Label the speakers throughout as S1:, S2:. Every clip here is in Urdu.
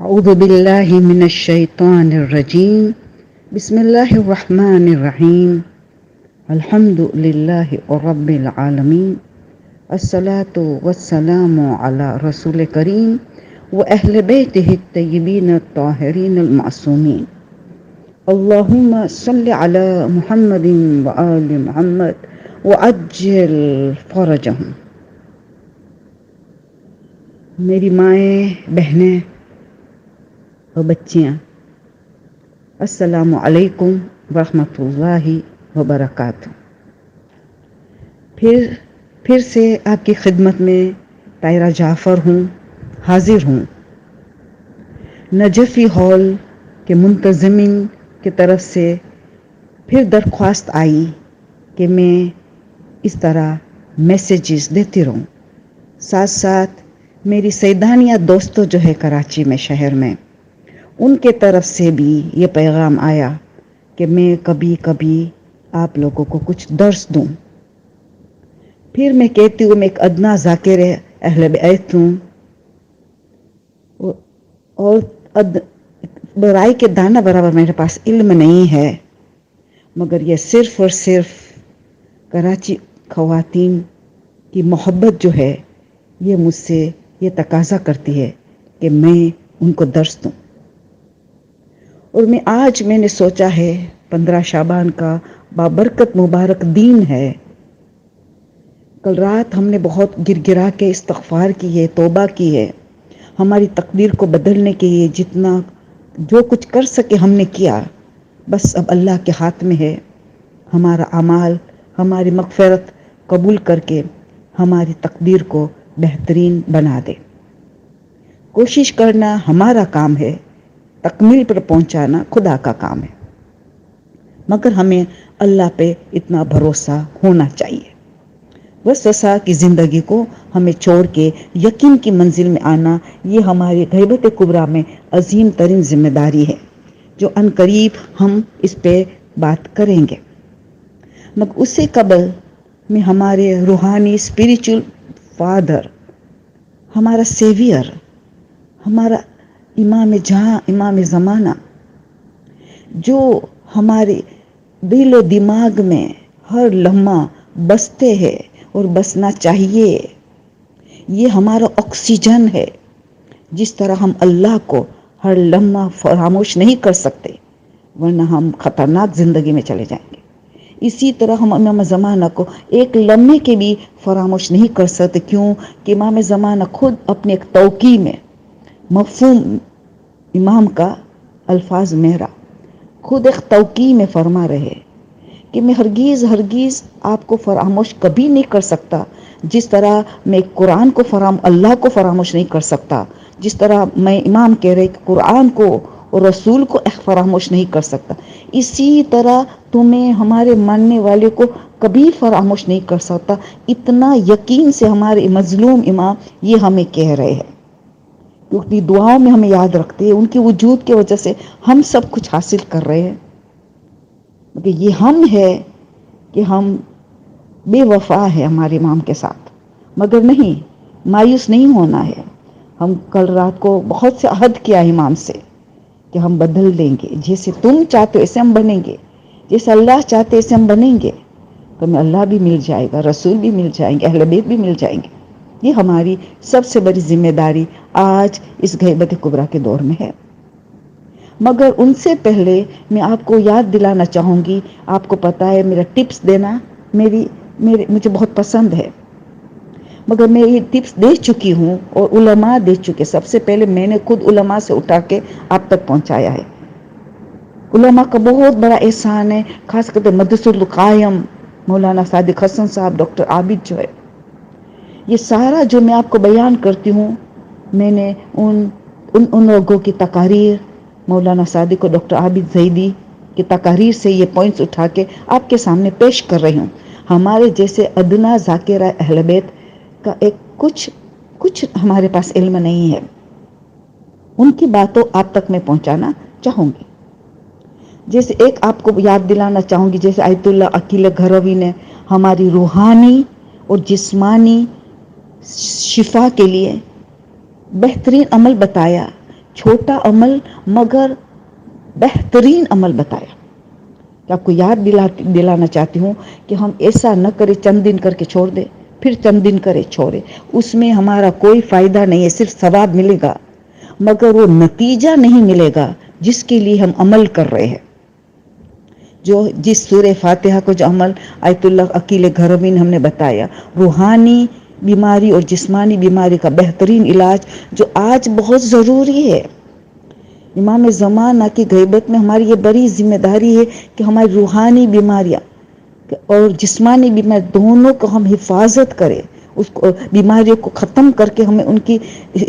S1: أعوذ بالله من الشيطان الرجيم. بسم الله الرحمن الرحيم. الحمد لله رب العالمين. الصلاة والسلام على رسول الكريم وأهل بيته الطيبين الطاهرين المعصومين. اللهم صل على محمد وآل محمد وعجل فرجهم. میری مائیں، بہنیں اور بچیاں، السلام علیکم ورحمۃ اللہ وبرکاتہ۔ پھر سے آپ کی خدمت میں طاہرہ جعفر ہوں، حاضر ہوں۔ نجفی ہال کے منتظمین کی طرف سے پھر درخواست آئی کہ میں اس طرح میسیجز دیتی رہوں، ساتھ ساتھ میری سیدانیہ دوستوں جو ہے کراچی میں، شہر میں، ان کے طرف سے بھی یہ پیغام آیا کہ میں کبھی کبھی آپ لوگوں کو کچھ درس دوں۔ پھر میں کہتی ہوں میں ایک ادنا ذاکر اہل بیت ہوں اور برائی کے دانہ برابر میرے پاس علم نہیں ہے، مگر یہ صرف اور صرف کراچی خواتین کی محبت جو ہے یہ مجھ سے یہ تقاضا کرتی ہے کہ میں ان کو درس دوں۔ اور میں نے سوچا ہے 15 شعبان کا بابرکت مبارک دن ہے۔ کل رات ہم نے بہت گر گرا کے استغفار کی ہے، توبہ کی ہے، ہماری تقدیر کو بدلنے کے لیے جتنا جو کچھ کر سکے ہم نے کیا۔ بس اب اللہ کے ہاتھ میں ہے، ہمارا اعمال ہماری مغفرت قبول کر کے ہماری تقدیر کو بہترین بنا دے۔ کوشش کرنا ہمارا کام ہے، تکمیل پر پہنچانا خدا کا کام ہے، مگر ہمیں اللہ پہ اتنا بھروسہ ہونا چاہیے۔ وسوسہ کی زندگی کو ہمیں چھوڑ کے یقین کی منزل میں آنا، یہ ہماری غیبت کبریٰ میں عظیم ترین ذمہ داری ہے، جو ان قریب ہم اس پہ بات کریں گے۔ مگر اس سے قبل میں ہمارے روحانی اسپریچول فادر، ہمارا سیویئر، ہمارا امام جہاں، امام زمانہ، جو ہمارے دل و دماغ میں ہر لمحہ بستے ہیں اور بسنا چاہیے، یہ ہمارا آکسیجن ہے۔ جس طرح ہم اللہ کو ہر لمحہ فراموش نہیں کر سکتے ورنہ ہم خطرناک زندگی میں چلے جائیں گے، اسی طرح ہم امام زمانہ کو ایک لمحے کے بھی فراموش نہیں کر سکتے۔ کیوں کہ امام زمانہ خود اپنے ایک توقیع میں، مفہوم امام کا الفاظ میرا خود ایک توقیع میں فرما رہے کہ میں ہرگز آپ کو فراموش کبھی نہیں کر سکتا، جس طرح میں قرآن کو اللہ کو فراموش نہیں کر سکتا، جس طرح میں امام کہہ رہے کہ قرآن کو اور رسول کو فراموش نہیں کر سکتا، اسی طرح تمہیں ہمارے ماننے والے کو کبھی فراموش نہیں کر سکتا۔ اتنا یقین سے ہمارے مظلوم امام یہ ہمیں کہہ رہے ہیں، کیونکہ دعاؤں میں ہمیں یاد رکھتے ہیں، ان کی وجود کی وجہ سے ہم سب کچھ حاصل کر رہے ہیں۔ یہ ہم ہے کہ ہم بے وفا ہے ہمارے امام کے ساتھ، مگر نہیں، مایوس نہیں ہونا ہے۔ ہم کل رات کو بہت سے عہد کیا امام سے کہ ہم بدل دیں گے، جیسے تم چاہتے ہو ایسے ہم بنیں گے، جیسے اللہ چاہتے ایسے ہم بنیں گے، تو ہمیں اللہ بھی مل جائے گا، رسول بھی مل جائیں گے، اہل بیت بھی مل جائیں گے۔ یہ ہماری سب سے بڑی ذمہ داری آج اس غیبت کبریٰ کے دور میں ہے۔ مگر ان سے پہلے میں آپ کو یاد دلانا چاہوں گی، آپ کو پتا ہے میرا ٹپس دینا مجھے بہت پسند ہے، مگر میں یہ ٹپس دے چکی ہوں اور علماء دے چکے۔ سب سے پہلے میں نے خود علماء سے اٹھا کے آپ تک پہنچایا ہے۔ علماء کا بہت بڑا احسان ہے، خاص کر مدرسۃ القائم مولانا صادق حسن صاحب، ڈاکٹر عابد جو ہے، یہ سارا جو میں آپ کو بیان کرتی ہوں، میں نے ان لوگوں کی تقاریر، مولانا صادق اور ڈاکٹر عابد زیدی کی تقاریر سے یہ پوائنٹس اٹھا کے آپ کے سامنے پیش کر رہی ہوں۔ ہمارے جیسے ادنا ذاکرہ اہل بیت کا کچھ ہمارے پاس علم نہیں ہے، ان کی باتوں آپ تک میں پہنچانا چاہوں گی۔ جیسے ایک آپ کو یاد دلانا چاہوں گی، جیسے آیت اللہ عقیل گھروی نے ہماری روحانی اور جسمانی شفا کے لیے بہترین عمل بتایا چھوٹا عمل مگر بہترین عمل بتایا کہ آپ کو یاد دلانا چاہتی ہوں کہ ہم ایسا نہ کرے چند دن کر کے چھوڑ دے، پھر چند دن کرے چھوڑے، اس میں ہمارا کوئی فائدہ نہیں ہے، صرف ثواب ملے گا مگر وہ نتیجہ نہیں ملے گا جس کے لیے ہم عمل کر رہے ہیں۔ جو جس سورہ فاتحہ کو جو عمل آیت اللہ عقیل گھروی نے ہم نے بتایا، روحانی بیماری اور جسمانی بیماری کا بہترین علاج جو آج بہت ضروری ہے۔ امام زمانہ کی غیبت میں ہماری یہ بڑی ذمہ داری ہے کہ ہماری روحانی بیماریاں اور جسمانی بیماری دونوں کو ہم حفاظت کریں، اس کو بیماریوں کو ختم کر کے ہمیں ان کی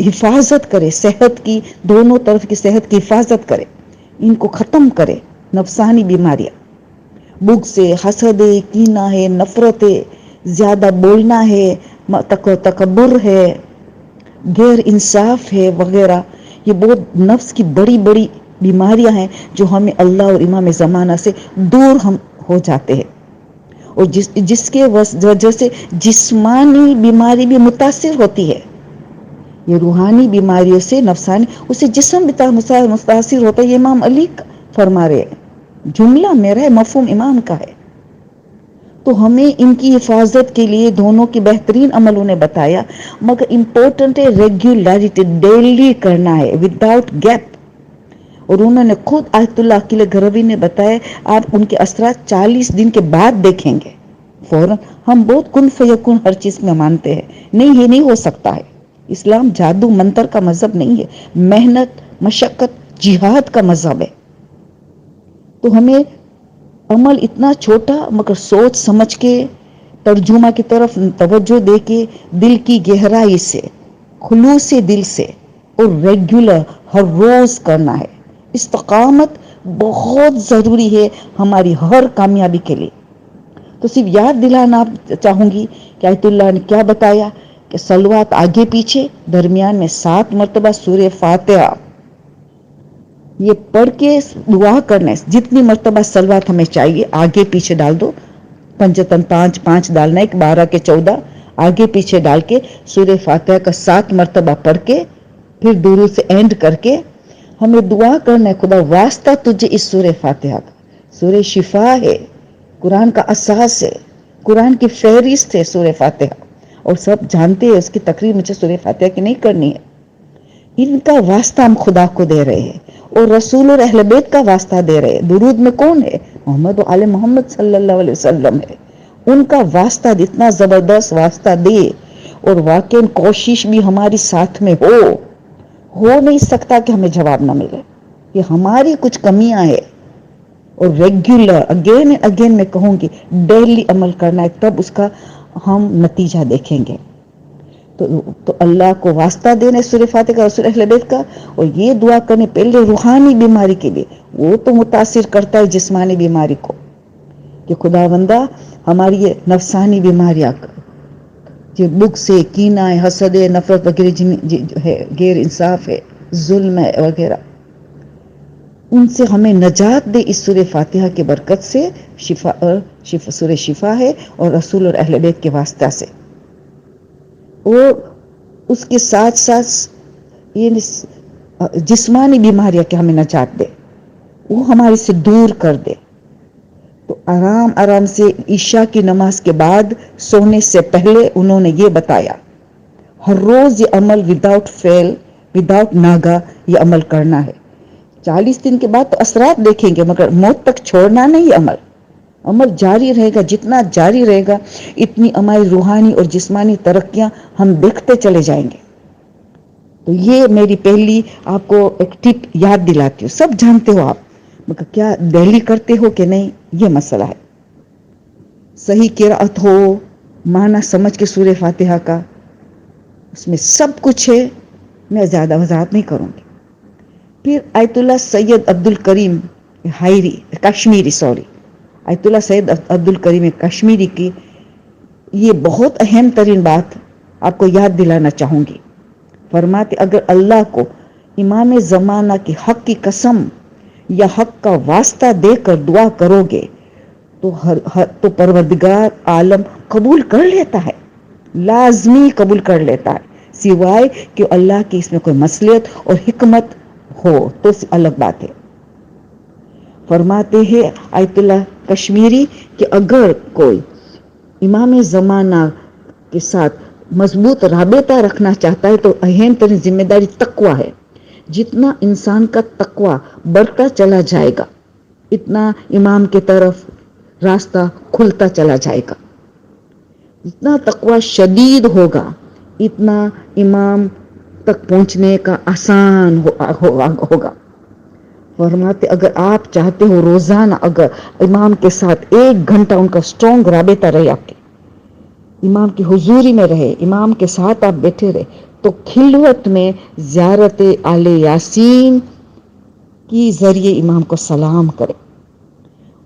S1: حفاظت کرے، صحت کی دونوں طرف کی صحت کی حفاظت کرے، ان کو ختم کرے۔ نفسانی بیماریاں بغض ہے، حسد ہے، کینہ ہے، نفرت ہے، زیادہ بولنا ہے، تکبر ہے، غیر انصاف ہے وغیرہ، یہ بہت نفس کی بڑی بڑی بیماریاں ہیں جو ہمیں اللہ اور امام زمانہ سے دور ہم ہو جاتے ہیں، اور جس کے وجہ سے جسمانی بیماری بھی متاثر ہوتی ہے۔ یہ روحانی بیماریوں سے نفسانی اسے جسم بھی متاثر ہوتا ہے۔ یہ امام علی فرما رہے ہیں، جملہ میرا ہے، مفہوم امام کا ہے۔ تو ہمیں ان کی حفاظت کے لیے دونوں کی بہترین عمل انہیں بتایا، مگر امپورٹنٹ ہے ریگولیرٹی، ڈیلی کرنا ہے وداؤٹ گیپ۔ اور انہوں نے خود آیت اللہ عقیل گھروی نے بتایا آپ ان کے اثرات 40 دن کے بعد دیکھیں گے۔ فوراً ہم بہت کن فیکون ہر چیز میں مانتے ہیں، نہیں یہ نہیں ہو سکتا ہے۔ اسلام جادو منتر کا مذہب نہیں ہے، محنت، مشقت، جہاد کا مذہب ہے۔ تو ہمیں عمل اتنا چھوٹا مگر سوچ سمجھ کے ترجمہ کی طرف توجہ دے کے دل کی گہرائی سے، خلوص دل سے اور ریگولر ہر روز کرنا ہے۔ استقامت بہت ضروری ہے ہماری ہر کامیابی کے لیے۔ تو صرف یاد دلانا چاہوں گی کہ آیت اللہ نے کیا بتایا کہ صلوات آگے پیچھے، درمیان میں 7 مرتبہ سورہ فاتحہ یہ پڑھ کے دعا کرنے، جتنی مرتبہ صلوات ہمیں چاہیے آگے پیچھے ڈال دو، پنجتن 5 ڈالنا، 12 کے 14 آگے پیچھے ڈال کے سورہ فاتحہ کا 7 مرتبہ پڑھ کے پھر درود سے اینڈ کر کے ہمیں دعا کرنا ہے، خدا واسطہ تجھے اس سورہ فاتحہ کا، سورہ شفا ہے، قرآن کا اساس ہے، قرآن کی فہرست ہے سورہ فاتحہ، اور سب جانتے ہیں اس کی تقریر مجھے سورہ فاتحہ کی نہیں کرنی ہے۔ ان کا واسطہ ہم خدا کو دے رہے ہیں اور رسول اور اہل بیت کا واسطہ دے رہے ہیں۔ درود میں کون ہے؟ محمد و آل محمد صلی اللہ علیہ وسلم ہے۔ ان کا واسطہ اتنا زبردست واسطہ دے، اور واقعی کوشش بھی ہماری ساتھ میں ہو نہیں سکتا کہ ہمیں جواب نہ ملے، یہ ہماری کچھ کمیاں ہیں۔ اور ریگولر اگین اینڈ اگین میں کہوں گی ڈیلی عمل کرنا ہے، تب اس کا ہم نتیجہ دیکھیں گے۔ تو اللہ کو واسطہ دینے سورہ فاتحہ کا، رسول اہل بیت کا، اور یہ دعا کرنے پہلے روحانی بیماری کے لیے، وہ تو متاثر کرتا ہے جسمانی بیماری کو کہ خداوندہ ہماری یہ نفسانی بیماریاں جو بغض ہے، کینہ ہے، حسد ہے، نفرت وغیرہ ہے، غیر انصاف ہے، ظلم ہے وغیرہ، ان سے ہمیں نجات دے اس سورہ فاتحہ کی برکت سے، سورہ شفا ہے اور رسول اور اہل بیت کے واسطہ سے، اور اس کے ساتھ ساتھ یہ جسمانی بیماریاں کہ ہمیں نجات دے، وہ ہمارے سے دور کر دے۔ تو آرام آرام سے عشاء کی نماز کے بعد سونے سے پہلے انہوں نے یہ بتایا ہر روز یہ عمل وداؤٹ فیل، وداؤٹ ناگا یہ عمل کرنا ہے۔ 40 دن کے بعد تو اثرات دیکھیں گے مگر موت تک چھوڑنا نہیں، عمل جاری رہے گا، جتنا جاری رہے گا اتنی ہماری روحانی اور جسمانی ترقیاں ہم دیکھتے چلے جائیں گے۔ تو یہ میری پہلی آپ کو ایک ٹپ یاد دلاتی ہوں، سب جانتے ہو آپ، مگر کیا ڈیلی کرتے ہو کہ نہیں، یہ مسئلہ ہے۔ صحیح قرأت ہو، معنی سمجھ کے سورہ فاتحہ کا، اس میں سب کچھ ہے، میں زیادہ وضاحت نہیں کروں گی۔ پھر آیت اللہ سید عبد الکریم آیت اللہ سید عبد الکریم کشمیری کی یہ بہت اہم ترین بات آپ کو یاد دلانا چاہوں گی۔ فرماتے اگر اللہ کو امام زمانہ کی حق کی قسم یا حق کا واسطہ دے کر دعا کرو گے تو پروردگار عالم قبول کر لیتا ہے، لازمی قبول کر لیتا ہے، سوائے کہ اللہ کی اس میں کوئی مصلحت اور حکمت ہو تو الگ بات ہے. فرماتے ہیں آیت اللہ کشمیری کہ اگر کوئی امام زمانہ کے ساتھ مضبوط رابطہ رکھنا چاہتا ہے تو اہم ترین ذمہ داری تقوی ہے. جتنا انسان کا تقوی بڑھتا چلا جائے گا اتنا امام کی طرف راستہ کھلتا چلا جائے گا. جتنا تقوی شدید ہوگا اتنا امام تک پہنچنے کا آسان ہوگا. فرماتے اگر آپ چاہتے ہو روزانہ اگر امام کے ساتھ 1 گھنٹہ ان کا اسٹرانگ رابطہ رہے، آپ کے امام کی حضوری میں رہے، امام کے ساتھ آپ بیٹھے رہے، تو خلوت میں زیارت آل یاسین کی ذریعے امام کو سلام کرے.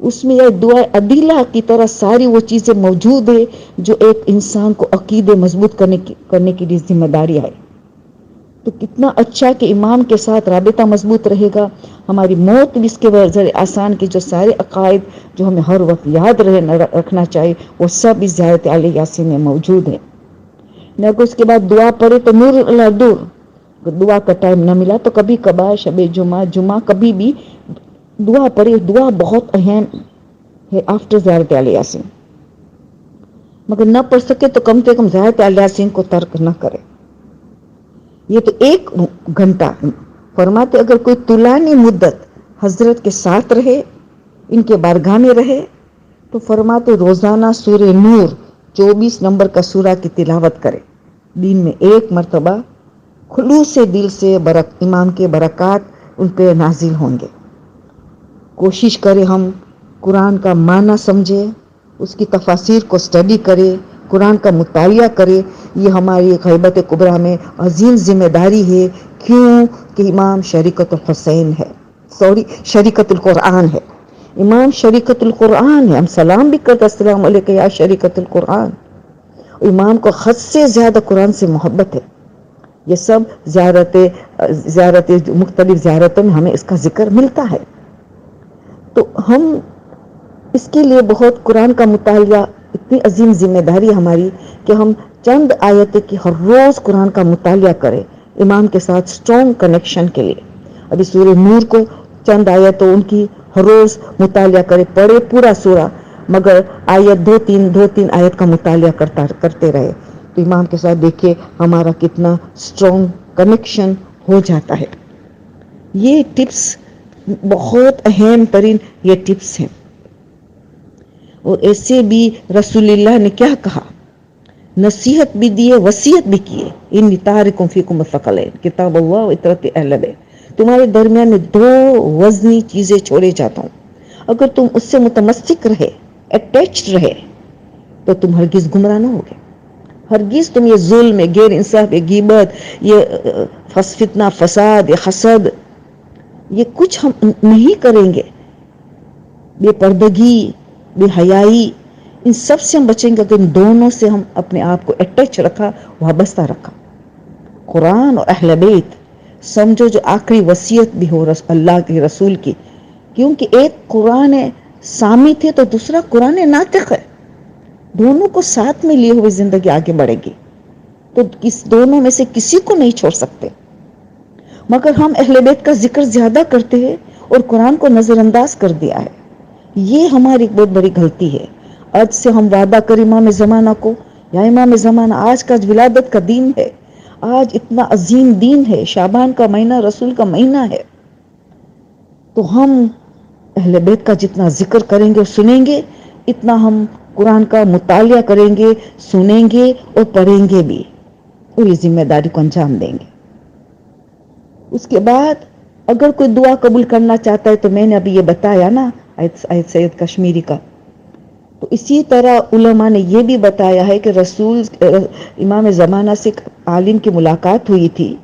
S1: اس میں یہ دعا عدیلہ کی طرح ساری وہ چیزیں موجود ہے جو ایک انسان کو عقیدے مضبوط کرنے کی لیے ذمہ داری ہے. تو کتنا اچھا کہ امام کے ساتھ رابطہ مضبوط رہے گا. ہماری موت بھی اس کے ذریعے آسان کی جو سارے عقائد جو ہمیں ہر وقت یاد رکھنا چاہیے وہ سب اس زیارت آل یاسین میں موجود ہیں. اگر اس کے بعد دعا پڑھے تو نور اللہ دور، دعا کا ٹائم نہ ملا تو کبھی کبھار شب جمعہ کبھی بھی دعا پڑھے. دعا بہت اہم ہے آفٹر زیارت آل یاسین. مگر نہ پڑھ سکے تو کم سے کم زیارت آل یاسین کو ترک نہ کرے. یہ تو 1 گھنٹہ. فرماتے اگر کوئی طولانی مدت حضرت کے ساتھ رہے، ان کے بارگاہ میں رہے، تو فرماتے روزانہ سورہ نور 24 نمبر کا سورہ کی تلاوت کرے. دن میں 1 مرتبہ خلوص دل سے امام کے برکات ان پہ نازل ہوں گے. کوشش کرے ہم قرآن کا معنی سمجھے، اس کی تفاسیر کو اسٹڈی کرے، قرآن کا مطالعہ کرے. یہ ہماری غیبت کبریٰ میں عظیم ذمہ داری ہے. کیوں کہ امام شریکت الحسین ہے، شریکت القرآن ہے. امام شریکت القرآن ہے. ہم سلام بھی کرتے السلام علیکم یا شریکت القرآن. امام کو حد سے زیادہ قرآن سے محبت ہے. یہ سب زیارت مختلف زیارتوں میں ہمیں اس کا ذکر ملتا ہے. تو ہم اس کے لیے بہت قرآن کا مطالعہ اتنی عظیم ذمہ داری ہماری کہ ہم چند آیتیں کی ہر روز قرآن کا مطالعہ کریں امام کے ساتھ اسٹرانگ کنیکشن کے لیے. ابھی سورہ نور کو چند آیتوں ان کی ہر روز مطالعہ کرے، پڑھے پورا سورہ، مگر آیت 2-3 آیت کا مطالعہ کرتے رہے تو امام کے ساتھ دیکھیے ہمارا کتنا اسٹرانگ کنیکشن ہو جاتا ہے. یہ ٹپس بہت اہم ترین یہ ٹپس ہیں. اور ایسے بھی رسول اللہ نے کیا کہا، نصیحت بھی دیے، وصیت بھی کیے. انی تارکم فیکم الثقلین کتاب اللہ و اطرت اہل بیت. تمہارے درمیان میں 2 وزنی چیزیں چھوڑے جاتا ہوں، اگر تم اس سے متمسک رہے، اٹیچڈ رہے، تو تم ہرگز گمراہ نہ ہوگے. ہرگز تم یہ ظلم، یہ غیر انصاف، یہ غیبت، یہ فتنہ، فساد، یہ حسد، یہ کچھ ہم نہیں کریں گے. بے پردگی، بے حیائی، ان سب سے ہم بچیں گے اگر ان دونوں سے ہم اپنے آپ کو اٹیچ رکھا، وابستہ رکھا. قرآن اور اہل بیت سمجھو جو آخری وصیت بھی ہو اللہ کے رسول کی، کیونکہ ایک قرآن صامت ہے تو دوسرا قرآن ناطق ہے. دونوں کو ساتھ میں لیے ہوئے زندگی آگے بڑھے گی، تو دونوں میں سے کسی کو نہیں چھوڑ سکتے. مگر ہم اہل بیت کا ذکر زیادہ کرتے ہیں اور قرآن کو نظر انداز کر دیا ہے. یہ ہماری بہت بڑی غلطی ہے. آج سے ہم وعدہ کر امام زمانہ کو، یا امام زمانہ آج کا ولادت کا دن ہے، آج اتنا عظیم دن ہے، شعبان کا مہینہ رسول کا مہینہ ہے، تو ہم اہل بیت کا جتنا ذکر کریں گے اور سنیں گے اتنا ہم قرآن کا مطالعہ کریں گے، سنیں گے اور پڑھیں گے بھی، اور یہ ذمہ داری کو انجام دیں گے. اس کے بعد اگر کوئی دعا قبول کرنا چاہتا ہے تو میں نے ابھی یہ بتایا نا آیت سید کشمیری کا، تو اسی طرح علماء نے یہ بھی بتایا ہے کہ رسول امام زمانہ سے عالم کی ملاقات ہوئی تھی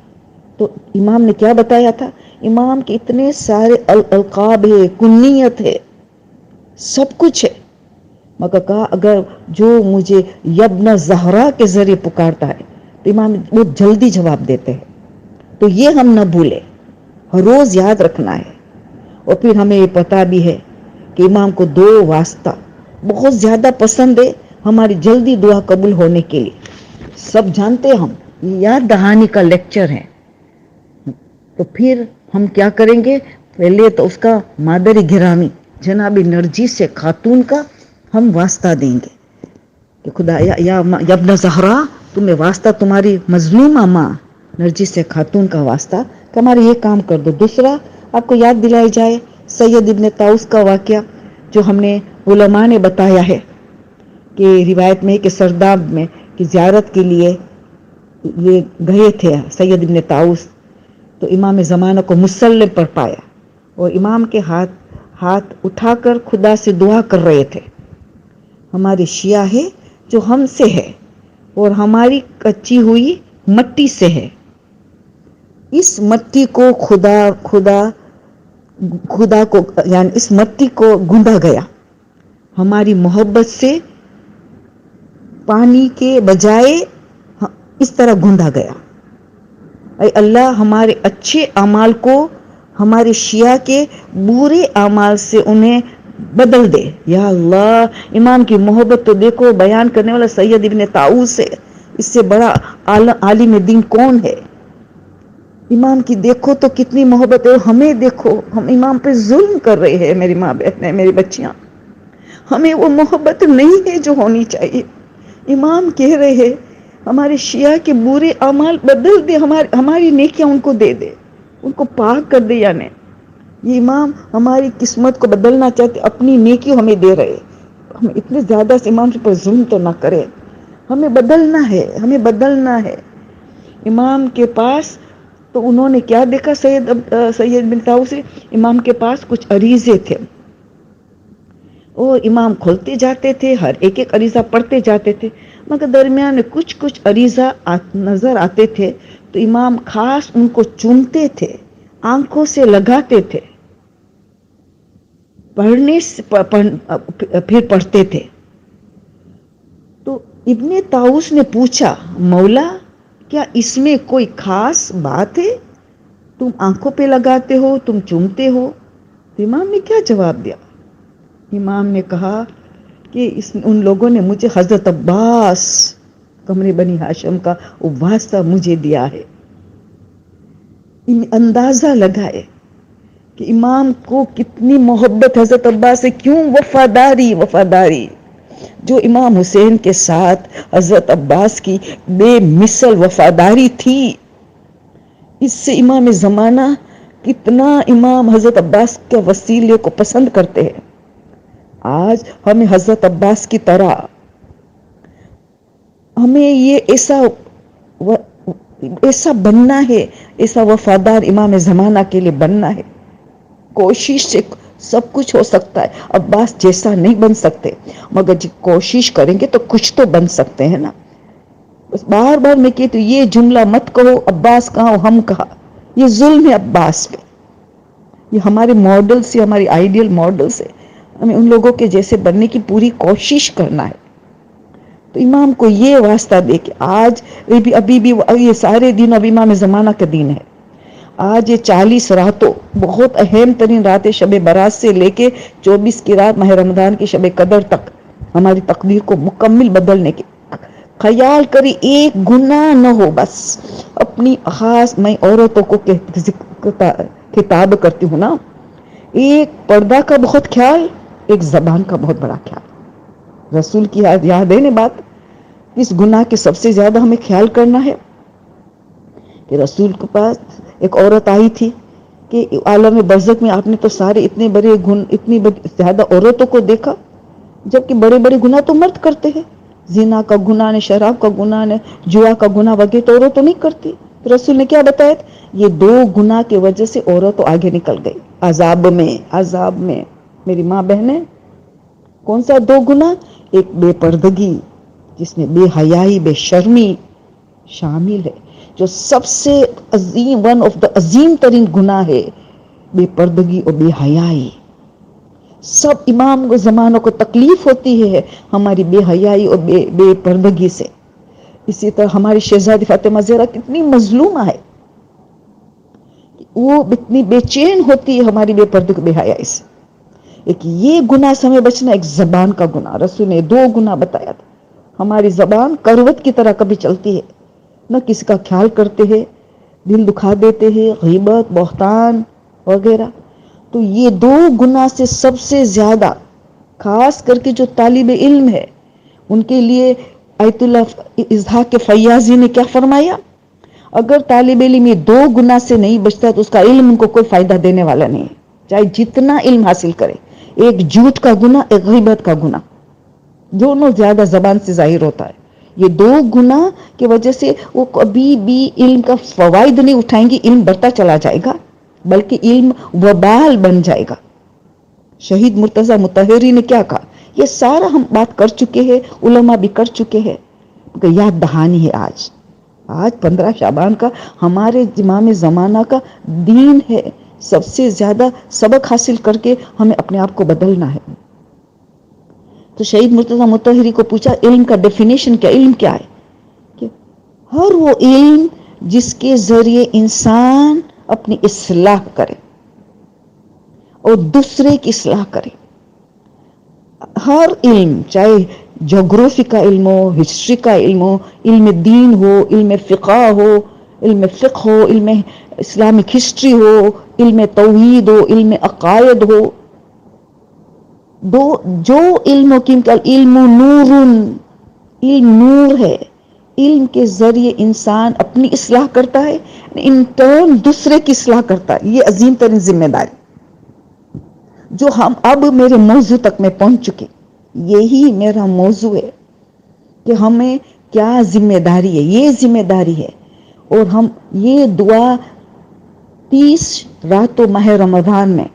S1: تو امام نے کیا بتایا تھا. امام کے اتنے سارے القاب ہے، کنیت ہے، سب کچھ ہے، مگر کہا اگر جو مجھے یبن زہرا کے ذریعے پکارتا ہے تو امام بہت جلدی جواب دیتے ہیں. تو یہ ہم نہ بھولے، ہر روز یاد رکھنا ہے. اور پھر ہمیں یہ پتا بھی ہے کہ امام کو 2 واسطہ بہت زیادہ پسند ہے ہماری جلدی دعا قبول ہونے کے لیے. سب جانتے ہم، یہ یاد دہانی کا لیکچر ہے. تو پھر ہم کیا کریں گے؟ پہلے تو اس کا مادر گرامی جناب نرجس خاتون کا ہم واسطہ دیں گے کہ خدا یا ابن زہرا تمہیں واسطہ تمہاری مظلومہ ماں نرجس خاتون کا واسطہ کہ ہمارے یہ کام کر دو. دوسرا آپ کو یاد دلائی جائے سید ابن طاؤس کا واقعہ جو ہم نے علماء نے بتایا ہے کہ روایت میں کہ سرداب میں کہ زیارت کے لیے یہ گئے تھے سید ابن طاؤس، تو امام زمانہ کو مصلی پر پایا اور امام کے ہاتھ اٹھا کر خدا سے دعا کر رہے تھے. ہمارے شیعہ ہے جو ہم سے ہے اور ہماری کچی ہوئی مٹی سے ہے، اس مٹی کو خدا کو یعنی اس مٹی کو گوندا گیا ہماری محبت سے، پانی کے بجائے اس طرح گوندا گیا. اے اللہ ہمارے اچھے اعمال کو ہمارے شیعہ کے برے اعمال سے انہیں بدل دے یا اللہ. امام کی محبت تو دیکھو بیان کرنے والا سید ابن طاؤس ہے، اس سے بڑا عالم دین کون ہے؟ امام کی دیکھو تو کتنی محبت ہے، ہمیں دیکھو ہم امام پہ ظلم کر رہے ہیں. میری ماں بہنیں، میری بچیاں، ہمیں وہ محبت نہیں ہے جو ہونی چاہیے. امام کہہ رہے ہیں ہمارے شیعہ کے برے اعمال بدل دے، ہماری نیکیاں ان کو دے دے، ان کو پاک کر دے. یعنی یہ امام ہماری قسمت کو بدلنا چاہتے، اپنی نیکی ہمیں دے رہے. ہم اتنے زیادہ سے امام پر ظلم تو نہ کرے، ہمیں بدلنا ہے، ہمیں بدلنا ہے. امام کے پاس تو انہوں نے کیا دیکھا سید بن طاؤس سے؟ امام کے پاس کچھ عریضے تھے اور امام کھولتے جاتے تھے، ہر ایک عریضہ پڑھتے جاتے تھے، مگر درمیان میں کچھ عریضہ نظر آتے تھے تو امام خاص ان کو چومتے تھے، آنکھوں سے لگاتے تھے، پھر پڑھتے تھے. تو ابن طاؤس نے پوچھا مولا کیا اس میں کوئی خاص بات ہے؟ تم آنکھوں پہ لگاتے ہو، تم چومتے ہو. تو امام نے کیا جواب دیا؟ امام نے کہا کہ ان لوگوں نے مجھے حضرت عباس قمر بنی ہاشم کا واسطہ مجھے دیا ہے. اندازہ لگائے کہ امام کو کتنی محبت حضرت عباس سے، کیوں وفاداری جو امام حسین کے ساتھ حضرت عباس کی بے مثل وفاداری تھی. اس سے امام زمانہ کتنا امام حضرت عباس کے وسیلے کو پسند کرتے ہیں. آج ہمیں حضرت عباس کی طرح ہمیں یہ ایسا بننا ہے، ایسا وفادار امام زمانہ کے لیے بننا ہے. کوشش سے سب کچھ ہو سکتا ہے، عباس جیسا نہیں بن سکتے مگر جب کوشش کریں گے تو کچھ تو بن سکتے ہیں نا. بس بار بار میں کہتی ہوں یہ جملہ مت کہو عباس کہاں ہم کہا، یہ ظلم ہے عباس پہ. یہ ہمارے ماڈل سے، ہماری آئیڈیل ماڈل سے ہمیں ان لوگوں کے جیسے بننے کی پوری کوشش کرنا ہے. تو امام کو یہ واسطہ دے کہ آج ابھی بھی یہ سارے دن اب امام زمانہ کا دن ہے. آج یہ 40 راتوں بہت اہم ترین راتیں شب برات سے لے کے 24 کی رات ماہ رمضان کی شب قدر تک ہماری تقدیر کو مکمل بدلنے کی. خیال کری ایک گناہ نہ ہو. بس اپنی خاص میں عورتوں کو خطاب کرتی ہوں نا، ایک پردہ کا بہت خیال، ایک زبان کا بہت بڑا خیال. رسول کی یاد ہے نا بات، اس گناہ کے سب سے زیادہ ہمیں خیال کرنا ہے کہ رسول کے پاس ایک عورت آئی تھی کہ عالم برزخ میں آپ نے تو سارے اتنی زیادہ عورتوں کو دیکھا، جبکہ بڑے بڑے گناہ تو مرد کرتے ہیں. زنا کا گناہ نے، شراب کا گناہ نے، جوا کا گناہ وغیرہ تو عورت تو نہیں کرتی. رسول نے کیا بتایا؟ یہ 2 گناہ کی وجہ سے عورت تو آگے نکل گئی عذاب میں. میری ماں بہنیں، کون سا 2 گناہ؟ ایک بے پردگی جس میں بے حیائی، بے شرمی شامل ہے، جو سب سے عظیم، ون آف دا عظیم ترین گناہ ہے بے پردگی اور بے حیائی. سب امام کو زمانوں کو تکلیف ہوتی ہے ہماری بے حیائی اور بے پردگی سے. اسی طرح ہماری شہزادی فاطمہ زہرا کتنی مظلومہ ہے، وہ اتنی بے چین ہوتی ہے ہماری بے پردگی بے حیائی سے. ایک یہ گناہ سے ہمیں بچنا، ایک زبان کا گناہ. رسول نے 2 گناہ بتایا تھا. ہماری زبان کروٹ کی طرح کبھی چلتی ہے، نہ کسی کا خیال کرتے ہیں، دل دکھا دیتے ہیں، غیبت، بہتان، وغیرہ. تو یہ 2 گنا سے سب سے زیادہ، خاص کر کے جو طالب علم ہے ان کے لیے آیت اللہ اسحاق فیاضی نے کیا فرمایا، اگر طالب علم یہ 2 گنا سے نہیں بچتا تو اس کا علم ان کو کوئی فائدہ دینے والا نہیں ہے، چاہے جتنا علم حاصل کرے. ایک جھوٹ کا گناہ، ایک غیبت کا گناہ، دونوں زیادہ زبان سے ظاہر ہوتا ہے. یہ 2 گناہ کی وجہ سے وہ کبھی بھی علم کا فوائد نہیں اٹھائیں گے، علم بڑھتا چلا جائے گا بلکہ علم وبال بن جائے گا. شہید مرتضی مطہری نے کیا کہا، یہ سارا ہم بات کر چکے ہیں، علماء بھی کر چکے ہیں، یاد دہانی ہے. آج 15 شعبان کا ہمارے امام زمانہ کا دین ہے، سب سے زیادہ سبق حاصل کر کے ہمیں اپنے آپ کو بدلنا ہے. تو شہید مرتضی مطہری کو پوچھا علم کا ڈیفینیشن کیا، علم کیا ہے؟ کہ ہر وہ علم جس کے ذریعے انسان اپنی اصلاح کرے اور دوسرے کی اصلاح کرے. ہر علم، چاہے جغرافی کا علم ہو، ہسٹری کا علم ہو، علم دین ہو، علم فقہ ہو، علم اسلامک ہسٹری ہو، علم توحید ہو، علم عقائد ہو، جو علم علم نور، علم نور ہے. علم کے ذریعے انسان اپنی اصلاح کرتا ہے، ان ٹرن دوسرے کی اصلاح کرتا ہے. یہ عظیم ترین ذمہ داری جو ہم اب میرے موضوع تک میں پہنچ چکے. یہی میرا موضوع ہے کہ ہمیں کیا ذمہ داری ہے. یہ ذمہ داری ہے، اور ہم یہ دعا 30 راتوں ماہ رمضان میں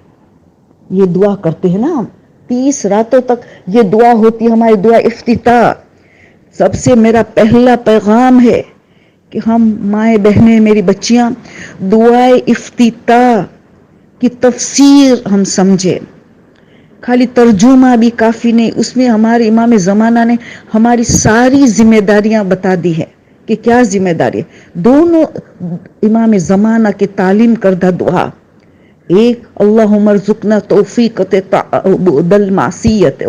S1: یہ دعا کرتے ہیں نا. ہم 30 راتوں تک یہ دعا ہوتی ہے، ہماری دعا افتتاح. سب سے میرا پہلا پیغام ہے کہ ہم مائیں بہنیں، میری بچیاں، دعائے افتتاح کی تفسیر ہم سمجھے. خالی ترجمہ بھی کافی نہیں، اس میں ہمارے امام زمانہ نے ہماری ساری ذمہ داریاں بتا دی ہے کہ کیا ذمہ داری ہے. دونوں امام زمانہ کی تعلیم کردہ دعا، ایک اللہم ارزقنا توفیق تعبد المعصیت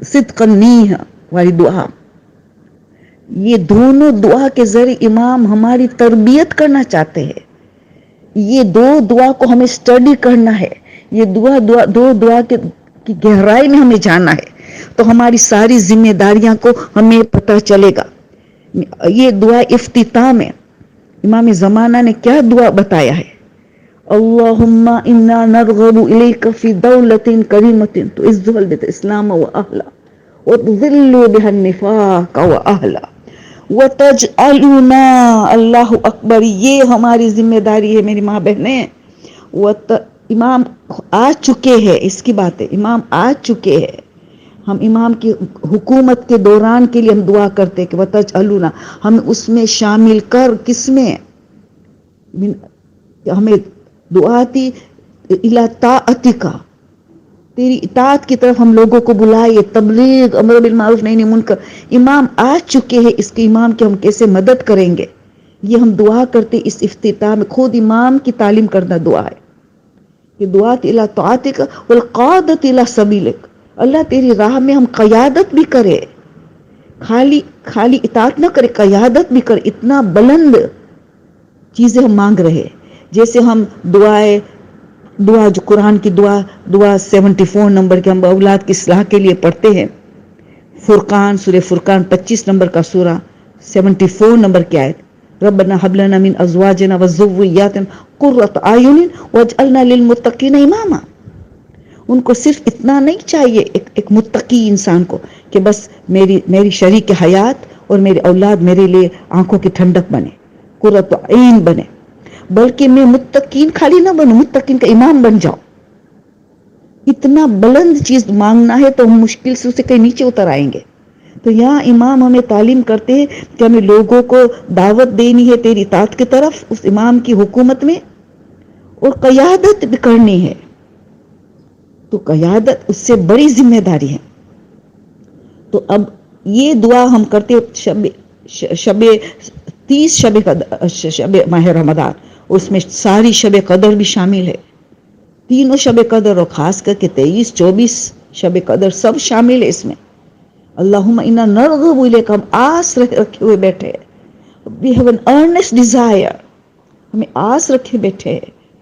S1: صدق النیہ والی دعا. یہ دونوں دعا کے ذریعے امام ہماری تربیت کرنا چاہتے ہیں. یہ 2 دعا کو ہمیں اسٹڈی کرنا ہے. یہ دو دعا کی گہرائی میں ہمیں جانا ہے تو ہماری ساری ذمہ داریاں کو ہمیں پتہ چلے گا. یہ دعا افتتاح میں امام زمانہ نے کیا دعا بتایا ہے، اللہم انا نرغب الیک فی دولت کریمت تعز الاسلام واہلہ وتذل بها النفاق واہلہ وتجعلنا، اللہ اکبر، یہ ہماری ذمہ داری ہے میری ماں بہنیں. امام آ چکے ہیں، اس کی بات ہے، امام آ چکے ہیں. ہم امام کی حکومت کے دوران کے لیے ہم دعا کرتے کہ وتجعلنا، ہم اس میں شامل کر. کس میں؟ ہمیں دعا تھی الی طاعتک، تیری اطاعت کی طرف ہم لوگوں کو بلائے، تبلیغ، امر بالمعروف نہی عن المنکر. امام آ چکے ہیں، اس کے امام کی ہم کیسے مدد کریں گے؟ یہ ہم دعا کرتے اس افتتاح میں. خود امام کی تعلیم کردہ دعا ہے کہ دعا الی طاعتک والقادۃ الی سبیلک. اللہ تیری راہ میں ہم قیادت بھی کرے، خالی اطاعت نہ کرے، قیادت بھی کرے. اتنا بلند چیزیں ہم مانگ رہے. جیسے ہم دعا جو قرآن کی دعا 74 نمبر کے ہم اولاد کی اصلاح کے لیے پڑھتے ہیں. فرقان، سورہ فرقان 25 نمبر کا سورہ، 74 نمبر کی آیت، ربنا هب لنا من ازواجنا وذرياتنا قرۃ اعین واجعلنا للمتقین اماما. ان کو صرف اتنا نہیں چاہیے ایک متقی انسان کو کہ بس میری شریک حیات اور میری اولاد میرے لیے آنکھوں کی ٹھنڈک بنے، قرۃ عین بنے، بلکہ میں متقین خالی نہ بنوں، متقین کا امام بن جاؤ. اتنا بلند چیز مانگنا ہے تو ہم مشکل سے اسے کہیں نیچے اتر آئیں گے. تو یہاں امام ہمیں تعلیم کرتے ہیں کہ ہمیں لوگوں کو دعوت دینی ہے تیری اطاعت کی طرف، اس امام کی حکومت میں، اور قیادت بھی کرنی ہے. تو قیادت اس سے بڑی ذمہ داری ہے. تو اب یہ دعا ہم کرتے 30 شب ماہ رمضان، اس میں ساری شب قدر بھی شامل ہے. تینوں شب قدر اور خاص کر کے 23 24 شب قدر سب شامل ہے اس میں. اللہم انا نرغب الیک، ہم آس رکھے ہوئے بیٹھے، we have an earnest desire، ہمیں آس رکھے بیٹھے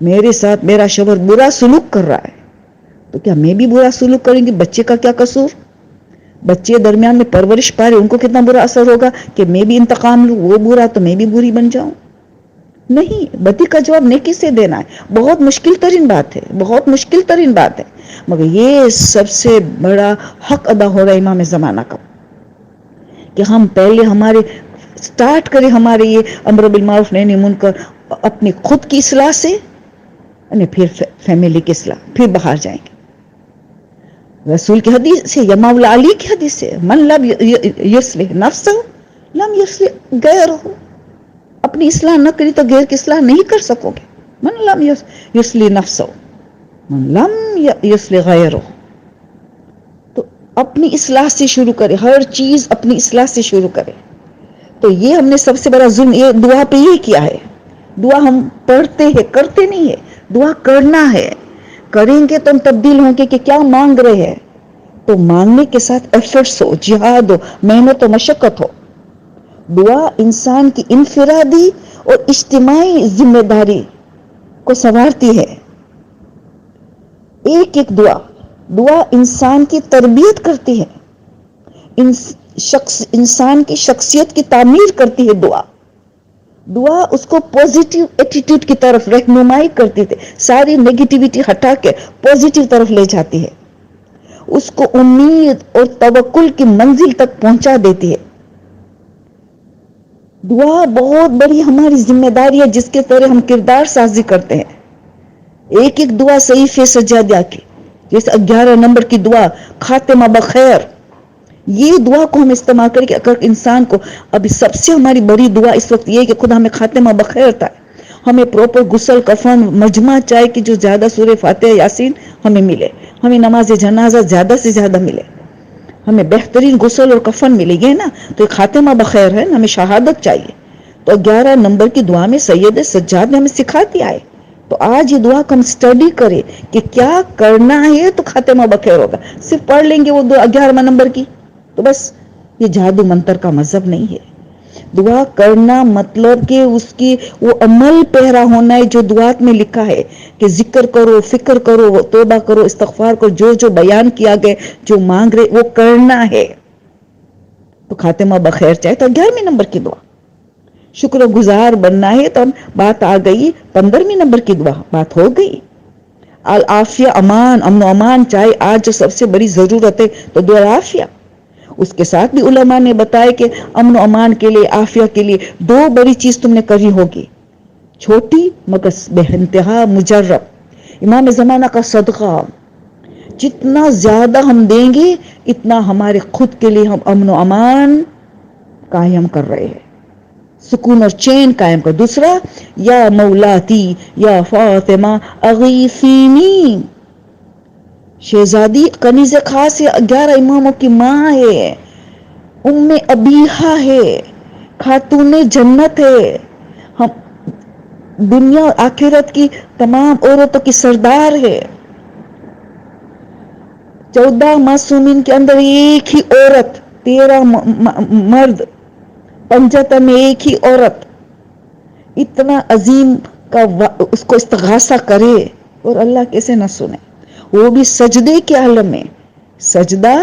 S1: میرے ساتھ میرا شوہر برا سلوک کر رہا ہے تو کیا میں بھی برا سلوک کریں گی؟ بچے کا کیا قصور؟ بچے درمیان میں پرورش پا رہے، ان کو کتنا برا اثر ہوگا کہ میں بھی انتقام لوں، وہ برا تو میں بھی بری بن جاؤں؟ نہیں، بدی کا جواب نیکی سے دینا ہے۔ بہت مشکل ترین بات ہے، بہت مشکل ترین بات ہے، مگر یہ سب سے بڑا حق ادا ہو رہا ہے امام زمانہ کا، کہ ہم پہلے ہمارے سٹارٹ کریں ہمارے یہ امر بالمعروف نہی عن المنکر اپنی خود کی اصلاح سے، پھر فیملی کی اصلاح، پھر باہر جائیں گے۔ رسول کی حدیث ہے یا مولا علی کی حدیث ہے، من لم یصلح نفسہ لم یصلح غیرہ، اپنی اصلاح نہ کری تو غیر کی اصلاح نہیں کر سکو گے۔ من لم یصلح نفسہ من لم یصلح غیرہ، تو اپنی اصلاح سے شروع کرے، ہر چیز اپنی اصلاح سے شروع کرے۔ تو یہ ہم نے سب سے بڑا ظلم یہ دعا پہ یہ کیا ہے۔ دعا ہم پڑھتے ہیں، کرتے نہیں ہے، دعا کرنا ہے۔ کریں گے تو ہم تبدیل ہوں گے کہ کیا مانگ رہے ہیں، تو مانگنے کے ساتھ ایفرٹس ہو، جہاد ہو، محنت و مشقت ہو۔ دعا انسان کی انفرادی اور اجتماعی ذمہ داری کو سنوارتی ہے۔ ایک ایک دعا انسان کی تربیت کرتی ہے، انسان کی شخصیت کی تعمیر کرتی ہے۔ دعا اس کو پوزیٹیو ایٹیٹیوڈ کی طرف رہنمائی کرتی تھے، ساری نیگیٹیوٹی ہٹا کے پوزیٹیو طرف لے جاتی ہے، اس کو امید اور توکل کی منزل تک پہنچا دیتی ہے۔ دعا بہت بڑی ہماری ذمہ داری ہے جس کے طرح ہم کردار سازی کرتے ہیں۔ ایک ایک دعا صحیفے سجادہ کی، جیسے 11 نمبر کی دعا خاتمہ بخیر، یہ دعا کو ہم استعمال کریں کہ اگر انسان کو ابھی سب سے ہماری بڑی دعا اس وقت یہ ہے کہ خدا ہمیں خاتمہ بخیر تھا، ہمیں پروپر غسل کفن مجمع چاہے کہ جو زیادہ سورہ فاتحہ یاسین ہمیں ملے، ہمیں نماز جنازہ زیادہ سے زیادہ ملے، ہمیں بہترین غسل اور کفن ملے گی نا، تو یہ خاتمہ بخیر ہے نا، ہمیں شہادت چاہیے۔ تو 11 نمبر کی دعا میں سید سجاد نے ہمیں سکھا دیا ہے، تو آج یہ دعا کو ہم اسٹڈی کریں کہ کیا کرنا ہے تو خاتمہ بخیر ہوگا۔ صرف پڑھ لیں گے وہ 11 نمبر کی تو بس یہ جادو منتر کا مذہب نہیں ہے۔ دعا کرنا مطلب کہ اس کی وہ عمل پیرا ہونا ہے جو دعات میں لکھا ہے کہ ذکر کرو، فکر کرو، توبہ کرو، استغفار کرو، جو جو بیان کیا گیا، جو مانگ رہے وہ کرنا ہے۔ تو خاتمہ بخیر چاہے تو 11ویں نمبر کی دعا، شکر و گزار بننا ہے تو بات آ گئی 15ویں نمبر کی دعا، بات ہو گئی۔ العافیہ، امان، امن و امان چاہے آج جو سب سے بڑی ضرورت ہے تو دعا عافیہ۔ اس کے ساتھ بھی علماء نے بتایا کہ امن و امان کے لیے، عافیہ کے لیے 2 بڑی چیز تم نے کری ہوگی، چھوٹی مگر بے انتہا مجرب، امام زمانہ کا صدقہ۔ جتنا زیادہ ہم دیں گے اتنا ہمارے خود کے لیے ہم امن و امان قائم کر رہے ہیں، سکون اور چین قائم کر۔ دوسرا، یا مولاتی یا فاطمہ اغیثینی، شہزادی کنیز خاص ہے، 11 اماموں کی ماں ہے، ام ابیحہ ہے، خاتون جنت ہے، ہم دنیا اور آخرت کی تمام عورتوں کی سردار ہے۔ 14 معصومین کے اندر ایک ہی عورت، 13 مرد، 75 میں ایک ہی عورت، اتنا عظیم کا اس کو استغاثہ کرے اور اللہ کیسے نہ سنے، وہ بھی سجدے کے عالم میں۔ سجدہ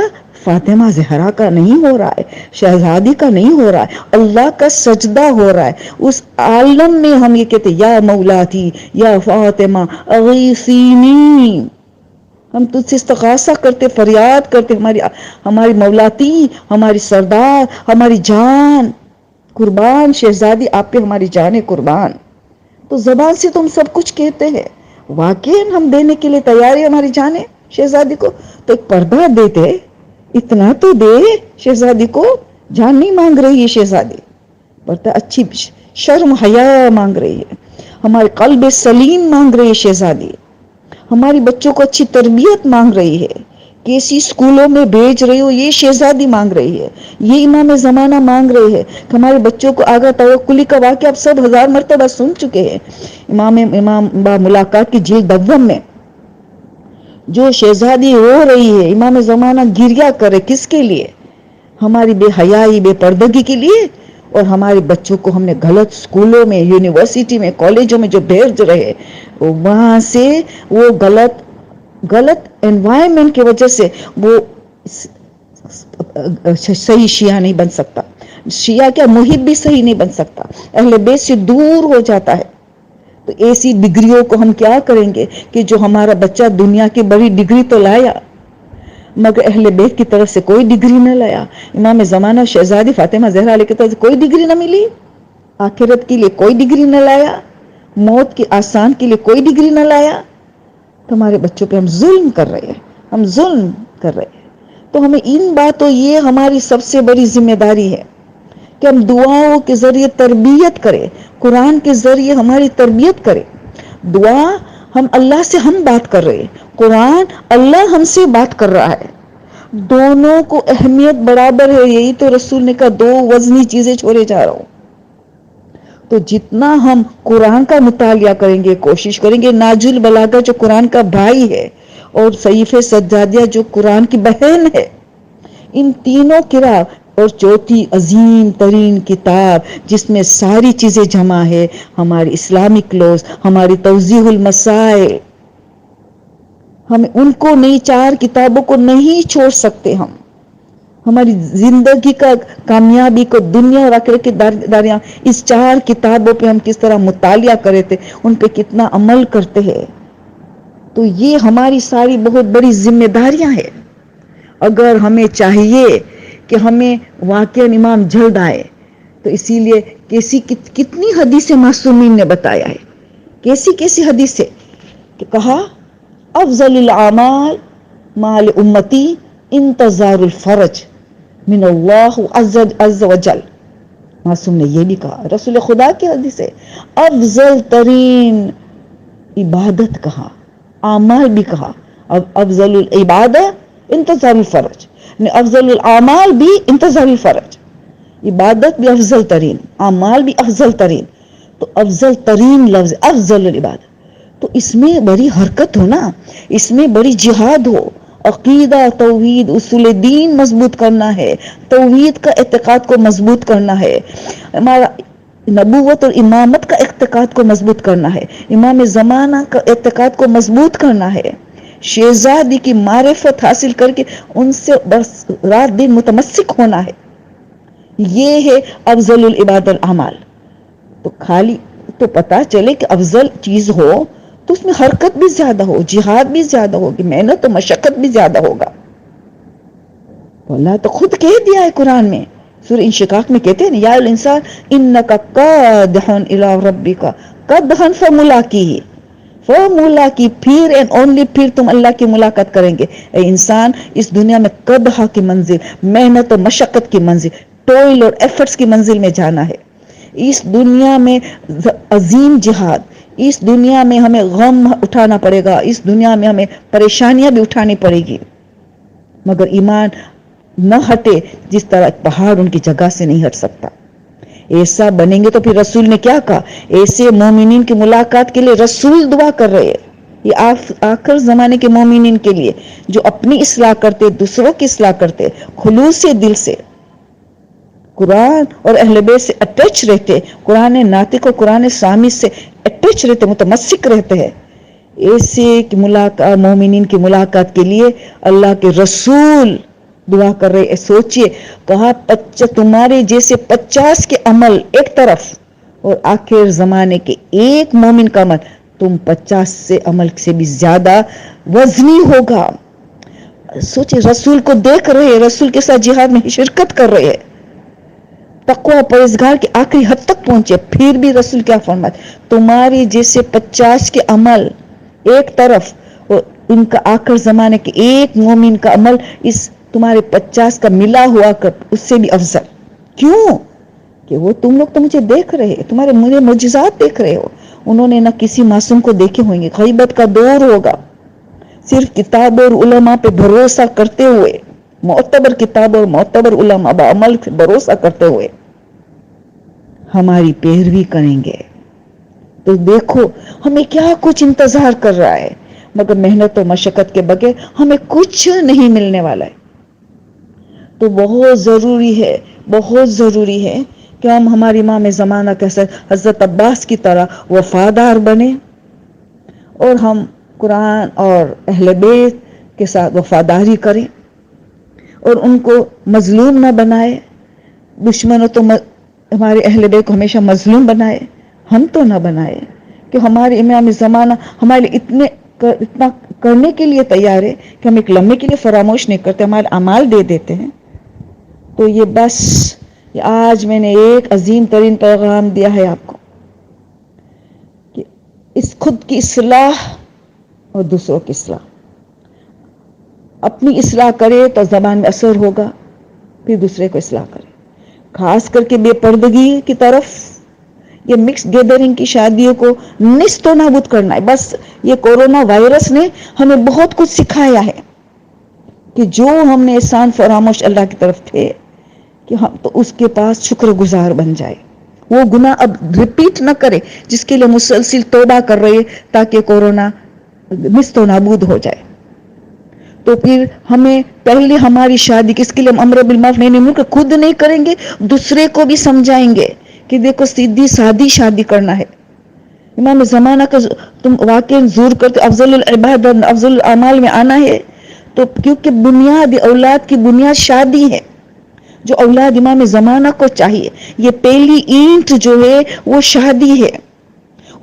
S1: فاطمہ زہرا کا نہیں ہو رہا ہے، شہزادی کا نہیں ہو رہا ہے، اللہ کا سجدہ ہو رہا ہے۔ اس عالم میں ہم یہ کہتے یا مولاتی یا فاطمہ اغیثینی، ہم تجھ سے استغاثہ کرتے، فریاد کرتے، ہماری مولاتی، ہماری سردار، ہماری جان قربان، شہزادی آپ پہ ہماری جان قربان۔ تو زبان سے تم سب کچھ کہتے ہیں، واقعی ہم دینے کے لیے تیار ہیں ہماری جانیں شہزادی کو، تو ایک پردہ دیتے، اتنا تو دے شہزادی کو، جان نہیں مانگ رہی ہے شہزادی، پردہ اچھی شرم حیا مانگ رہی ہے، ہمارے قلب سلیم مانگ رہی ہے شہزادی، ہماری بچوں کو اچھی تربیت مانگ رہی ہے، کیسی اسکولوں میں بھیج رہی ہو یہ شہزادی مانگ رہی ہے، یہ امام زمانہ مانگ رہے ہیں کہ ہمارے بچوں کو آگاہ توکلی کا واقعہ آپ سب 1000 مرتبہ سن چکے ہیں۔ امام با ملاقات کی جلد اول میں جو شہزادی رو رہی ہے، امام زمانہ گریہ کرے، کس کے لیے؟ ہماری بے حیائی، بے پردگی کے لیے، اور ہمارے بچوں کو ہم نے غلط اسکولوں میں، یونیورسٹی میں، کالجوں میں جو بھیج رہے، وہاں سے وہ غلط انوائرمنٹ کی وجہ سے وہ صحیح شیعہ نہیں بن سکتا، شیعہ کیا محب بھی صحیح نہیں بن سکتا، اہل بیت سے دور ہو جاتا ہے۔ تو ایسی ڈگریوں کو ہم کیا کریں گے کہ جو ہمارا بچہ دنیا کی بڑی ڈگری تو لایا مگر اہل بیت کی طرف سے کوئی ڈگری نہ لایا، امام زمانہ شہزادی فاطمہ زہرا علیہ کی طرف سے کوئی ڈگری نہ ملی، آخرت کے لیے کوئی ڈگری نہ لایا، موت کے آسان کے لیے کوئی ڈگری نہ لایا، تو ہمارے بچوں پہ ہم ظلم کر رہے ہیں، ہم ظلم کر رہے ہیں۔ تو ہمیں ان باتوں، یہ ہماری سب سے بڑی ذمہ داری ہے کہ ہم دعاؤں کے ذریعے تربیت کریں، قرآن کے ذریعے ہماری تربیت کرے۔ دعا ہم اللہ سے ہم بات کر رہے ہیں، قرآن اللہ ہم سے بات کر رہا ہے، دونوں کو اہمیت برابر ہے۔ یہی تو رسول نے کہا، دو وزنی چیزیں چھوڑے جا رہا ہوں۔ تو جتنا ہم قرآن کا مطالعہ کریں گے، کوشش کریں گے، ناج البلاغہ جو قرآن کا بھائی ہے اور صحیفہ سجادیہ جو قرآن کی بہن ہے، ان تینوں قرآن اور چوتھی عظیم ترین کتاب جس میں ساری چیزیں جمع ہے، ہماری اسلامک لاز، ہماری توضیح المسائل، ہم ان کو نہیں، چار کتابوں کو نہیں چھوڑ سکتے۔ ہم ہماری زندگی کا کامیابی کو، دنیا اور آخرت کی داریاں، اس چار کتابوں پہ ہم کس طرح مطالعہ کرے تھے، ان پہ کتنا عمل کرتے ہیں۔ تو یہ ہماری ساری بہت بڑی ذمہ داریاں ہیں۔ اگر ہمیں چاہیے کہ ہمیں واقعہ امام جلد آئے، تو اسی لیے کتنی حدیثیں معصومین نے بتایا ہے، کیسی حدیثیں کہ کہا افضل الاعمال مال امتی انتظار الفرج من اللہ عز وجل۔ معصوم نے یہ بھی کہا، رسول خدا کی حدیث ہے، افضل ترین عبادت کہا، اعمال بھی کہا، افضل العبادہ انتظار الفرج، افضل الاعمال بھی انتظار الفرج، عبادت بھی افضل ترین، اعمال بھی افضل ترین۔ تو افضل ترین لفظ افضل العبادت، تو اس میں بڑی حرکت ہو نا، اس میں بڑی جہاد ہو، عقیدہ، توحید، اصول دین مضبوط کرنا ہے، توحید کا اعتقاد کو مضبوط کرنا ہے، ہمارا نبوت اور امامت کا اعتقاد کو مضبوط کرنا ہے، امام زمانہ کا اعتقاد کو مضبوط کرنا ہے، شہزادی کی معرفت حاصل کر کے ان سے بس رات دن متمسک ہونا ہے۔ یہ ہے افضل العباد الاعمال۔ تو خالی تو پتا چلے کہ افضل چیز ہو تو اس میں حرکت بھی زیادہ ہو، جہاد بھی زیادہ ہوگی، محنت و مشقت بھی زیادہ ہوگا۔ تو اللہ تو خود کہہ دیا ہے قرآن میں، سورہ انشقاق میں کہتے ہیں، یا الانسان انک قادح الی ربک قدحا فملاقیہ، فارمولا کی پھر اینڈ اونلی پھر تم اللہ کی ملاقات کریں گے۔ اے انسان، اس دنیا میں قدح کی منزل، محنت و مشقت کی منزل، ٹوئل اور ایفرٹس کی منزل میں جانا ہے۔ اس دنیا میں عظیم جہاد، اس دنیا میں ہمیں غم اٹھانا پڑے گا، اس دنیا میں ہمیں پریشانیاں بھی اٹھانی پڑے گی، مگر ایمان نہ ہٹے جس طرح پہاڑ ان کی جگہ سے نہیں ہٹ سکتا۔ ایسا بنیں گے تو پھر رسول نے کیا کہا، ایسے مومنین کی ملاقات کے لیے رسول دعا کر رہے ہیں۔ یہ آخر زمانے کے مومنین کے لیے جو اپنی اصلاح کرتے، دوسروں کی اصلاح کرتے، خلوص سے دل سے قرآن اور اہل بیت سے اٹیچ رہتے، قرآن ناطق اور قرآن سامع سے اٹیچ رہتے، متمسک رہتے ہیں، ایسے کی ملاقات، مومنین کی ملاقات کے لیے اللہ کے رسول دعا کر رہے۔ سوچئے، کہا تمہارے جیسے 50 کے عمل ایک طرف اور آخر زمانے کے ایک مومن کا عمل تم 50 سے عمل سے بھی زیادہ وزنی ہوگا۔ سوچئے، رسول کو دیکھ رہے، رسول کے ساتھ جہاد میں شرکت کر رہے، تقوی پرہیزگار کی آخری حد تک پہنچے، پھر بھی رسول کیا فرماتے، تمہارے جیسے 50 کے عمل ایک طرف اور ان کا آخر زمانے کے ایک مومن کا عمل اس تمہارے 50 کا ملا ہوا کر اس سے بھی افضل۔ کیوں؟ کہ وہ تم لوگ تو مجھے دیکھ رہے، تمہارے مجھے معجزات دیکھ رہے ہو، انہوں نے نہ کسی معصوم کو دیکھے ہوئیں گے، غیبت کا دور ہوگا، صرف کتاب اور علماء پہ بھروسہ کرتے ہوئے، معتبر کتاب اور معتبر علماء بعمل پہ بھروسہ کرتے ہوئے ہماری پیروی کریں گے۔ تو دیکھو ہمیں کیا کچھ انتظار کر رہا ہے، مگر محنت و مشقت کے بغیر ہمیں کچھ نہیں ملنے والا ہے۔ تو بہت ضروری ہے کہ ہم ہماری امام زمانہ کے حضرت عباس کی طرح وفادار بنے اور ہم قرآن اور اہل بیت کے ساتھ وفاداری کریں اور ان کو مظلوم نہ بنائے. دشمنوں تو ہمارے اہل بیت کو ہمیشہ مظلوم بنائے، ہم تو نہ بنائے کہ ہمارے امام زمانہ ہمارے لیے اتنا کرنے کے لیے تیار ہے کہ ہم ایک لمحے کے لیے فراموش نہیں کرتے، ہمارے اعمال دے دیتے ہیں. تو یہ بس آج میں نے ایک عظیم ترین پیغام دیا ہے آپ کو کہ اس خود کی اصلاح اور دوسروں کی اصلاح. اپنی اصلاح کرے تو زبان میں اثر ہوگا، پھر دوسرے کو اصلاح کرے. خاص کر کے بے پردگی کی طرف، یہ مکس گیدرنگ کی شادیوں کو نیست و نابود کرنا ہے. بس یہ کورونا وائرس نے ہمیں بہت کچھ سکھایا ہے کہ جو ہم نے احسان فراموش اللہ کی طرف تھے کہ ہم تو اس کے پاس شکر گزار بن جائے، وہ گناہ اب ریپیٹ نہ کرے جس کے لیے مسلسل توبہ کر رہے تاکہ کورونا نیست و نابود ہو جائے. تو پھر ہمیں پہلے ہماری شادی کس کے لیے ہم امر بالمعروف نہی منکر خود نہیں کریں گے، دوسرے کو بھی سمجھائیں گے کہ دیکھو سیدھی سادی شادی کرنا ہے. امام زمانہ کا تم واقعی زور کرتے افضل العباد افضل الاعمال میں آنا ہے تو کیونکہ بنیاد اولاد کی بنیاد شادی ہے، جو اولاد امام زمانہ کو چاہیے. یہ پہلی اینٹ جو ہے وہ شادی ہے.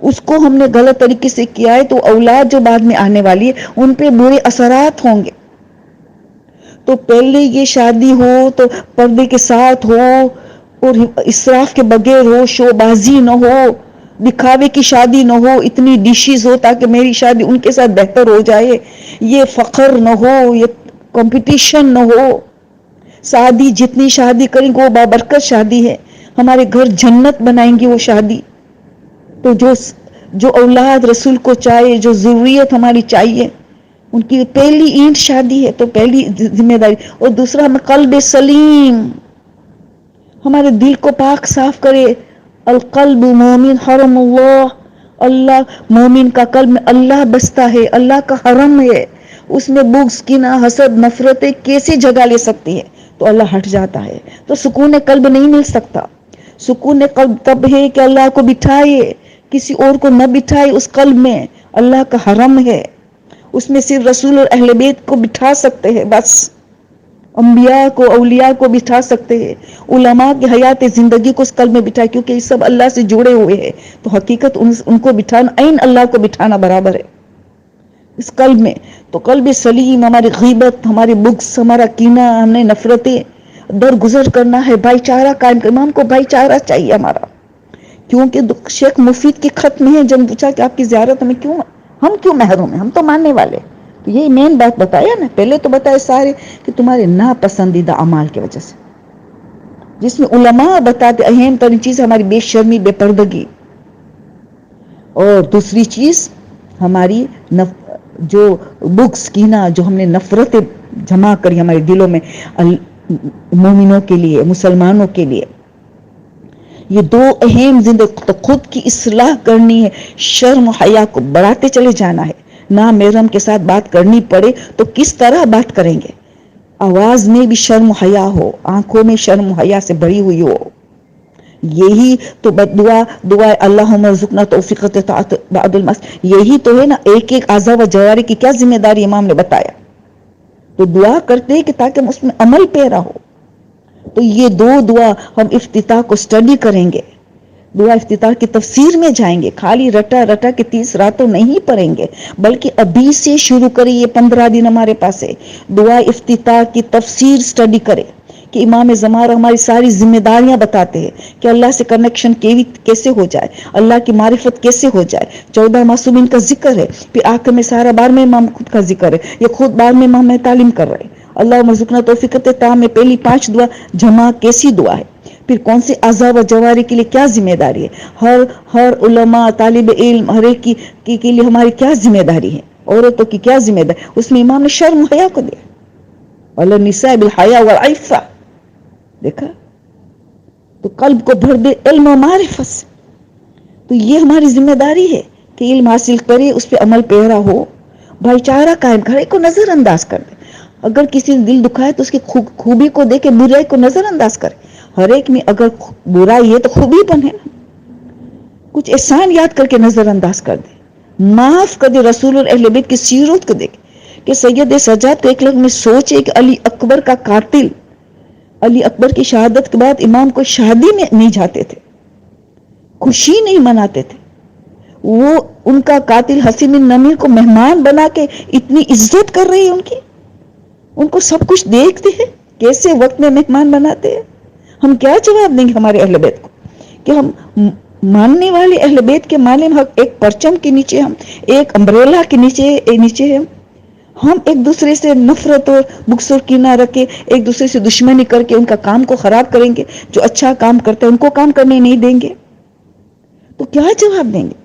S1: اس کو ہم نے غلط طریقے سے کیا ہے تو اولاد جو بعد میں آنے والی ہے ان پہ برے اثرات ہوں گے. تو پہلے یہ شادی ہو تو پردے کے ساتھ ہو اور اسراف کے بغیر ہو، شو بازی نہ ہو، دکھاوے کی شادی نہ ہو، اتنی ڈشز ہو تاکہ میری شادی ان کے ساتھ بہتر ہو جائے، یہ فخر نہ ہو، یہ کمپٹیشن نہ ہو. شادی جتنی شادی کریں گے وہ بابرکت شادی ہے، ہمارے گھر جنت بنائیں گی وہ شادی. تو جو اولاد رسول کو چاہیے، جو ضروریت ہماری چاہیے، ان کی پہلی اینٹ شادی ہے. تو پہلی ذمہ داری. اور دوسرا ہمیں قلب سلیم، ہمارے دل کو پاک صاف کرے. القلب مومن حرم اللہ مومن کا قلب میں اللہ بستا ہے، اللہ کا حرم ہے. اس میں بغض، کینہ، حسد، نفرتیں کیسے جگہ لے سکتی ہے؟ تو اللہ ہٹ جاتا ہے. تو سکون قلب نہیں مل سکتا. سکون قلب تب ہے کہ اللہ کو بٹھائے، کسی اور کو نہ بٹھائے اس قلب میں. اللہ کا حرم ہے، اس میں صرف رسول اور اہل بیت کو بٹھا سکتے ہیں. بس انبیاء کو، اولیاء کو بٹھا سکتے ہیں. علماء کی حیات زندگی کو اس قلب میں بٹھائے کیونکہ یہ سب اللہ سے جڑے ہوئے ہیں. تو حقیقت ان کو بٹھانا عین اللہ کو بٹھانا برابر ہے اس قلب میں. تو قلب سلیم، ہماری غیبت، ہماری بغض، ہمارا کینہ، ہم نے نفرتیں درگزر کرنا ہے. بھائی چارہ قائم، امام کو بھائی چارہ چاہیے ہمارا. کیونکہ شیخ مفید کے خط میں ہے جب پوچھا کہ آپ کی زیارت ہم کیوں محروم ہیں، ہم تو ماننے والے. تو یہی مین بات بتایا نا. پہلے تو بتایا سارے کہ تمہارے ناپسندیدہ اعمال کی وجہ سے، جس میں علماء بتاتے اہم ترین چیز ہماری بے شرمی، بے پردگی، اور دوسری چیز ہماری جو بغض، کینہ، جو ہم نے نفرتیں جمع کری ہمارے دلوں میں مومنوں کے لیے، مسلمانوں کے لیے. یہ دو اہم زندگی. تو خود کی اصلاح کرنی ہے، شرم و حیا کو بڑھاتے چلے جانا ہے. نہ محرم کے ساتھ بات کرنی پڑے تو کس طرح بات کریں گے؟ آواز میں بھی شرم و حیا ہو، آنکھوں میں شرم و حیا سے بھری ہوئی ہو. یہی تو دعا اللہم ارزقنا توفیق اطاعت بعد المس. یہی تو ہے نا. ایک ایک اعضاء و جوارح کی کیا ذمہ داری امام نے بتایا. تو دعا کرتے ہیں کہ تاکہ ہم اس میں عمل پیرا ہو. تو یہ دو دعا ہم افتتاح کو سٹڈی کریں گے. دعا افتتاح کی تفسیر میں جائیں گے. خالی رٹا کے 30 راتوں نہیں پڑھیں گے بلکہ ابھی سے شروع کریں. یہ 15 دن ہمارے پاس ہے. دعا افتتاح کی تفسیر سٹڈی کریں کہ امام زمانہ ہماری ساری ذمہ داریاں بتاتے ہیں کہ اللہ سے کنیکشن کیسے ہو جائے، اللہ کی معرفت کیسے ہو جائے. 14 معصومین کا ذکر ہے. پھر آخر میں سارا بار میں امام خود کا ذکر ہے. یہ خود بار میں امام تعلیم کر رہے ہیں. اللہ مرزقنا توفیق عطا میں پہلی 5 دعا جمع کیسی دعا ہے. پھر کون سے اعضاء و جوارح کے لیے کیا ذمہ داری ہے. ہر علماء، طالب علم، ہر ایک کے لیے ہماری کیا ذمہ داری ہے. عورتوں کی کیا ذمہ داری. اس میں امام نے شرم حیا کو دیا. وَلِلنِّسَاءِ بِالْحَيَاءِ وَالْعِفَّةِ. دیکھا. تو قلب کو بھر دے علم و معرفت سے. تو یہ ہماری ذمہ داری ہے کہ علم حاصل کرے، اس پہ عمل پیرا ہو، بھائی چارہ قائم کرے، کو نظر انداز کر دے. اگر کسی نے دل دکھائے تو اس کی خوبی کو دیکھے، برائی کو نظر انداز کرے. ہر ایک میں اگر برائی ہے تو خوبی پن ہے نا. کچھ احسان یاد کر کے نظر انداز کر دے, معاف کر دے. رسول اور اہل بیت کی سیرت کو دیکھ کہ سید سجاد کو ایک لوگ میں سوچے کہ علی اکبر کا قاتل, علی اکبر کی شہادت کے بعد امام کو شادی میں نہیں جاتے تھے, خوشی نہیں مناتے تھے. وہ ان کا قاتل حسین بن نمیر کو مہمان بنا کے اتنی عزت کر رہی ہے ان کی, ان کو سب کچھ دیکھتے ہیں کیسے وقت میں مہمان بناتے ہیں. ہم کیا جواب دیں گے ہمارے اہل بیت کو کہ ہم ماننے والے اہل بیت کے معنی میں ایک پرچم کے نیچے, ہم ایک امبریلا کے نیچے ہم ایک دوسرے سے نفرت اور بغض اور کینہ رکھ کے ایک دوسرے سے دشمنی کر کے ان کا کام کو خراب کریں گے, جو اچھا کام کرتے ہیں ان کو کام کرنے نہیں دیں گے, تو کیا جواب دیں گے؟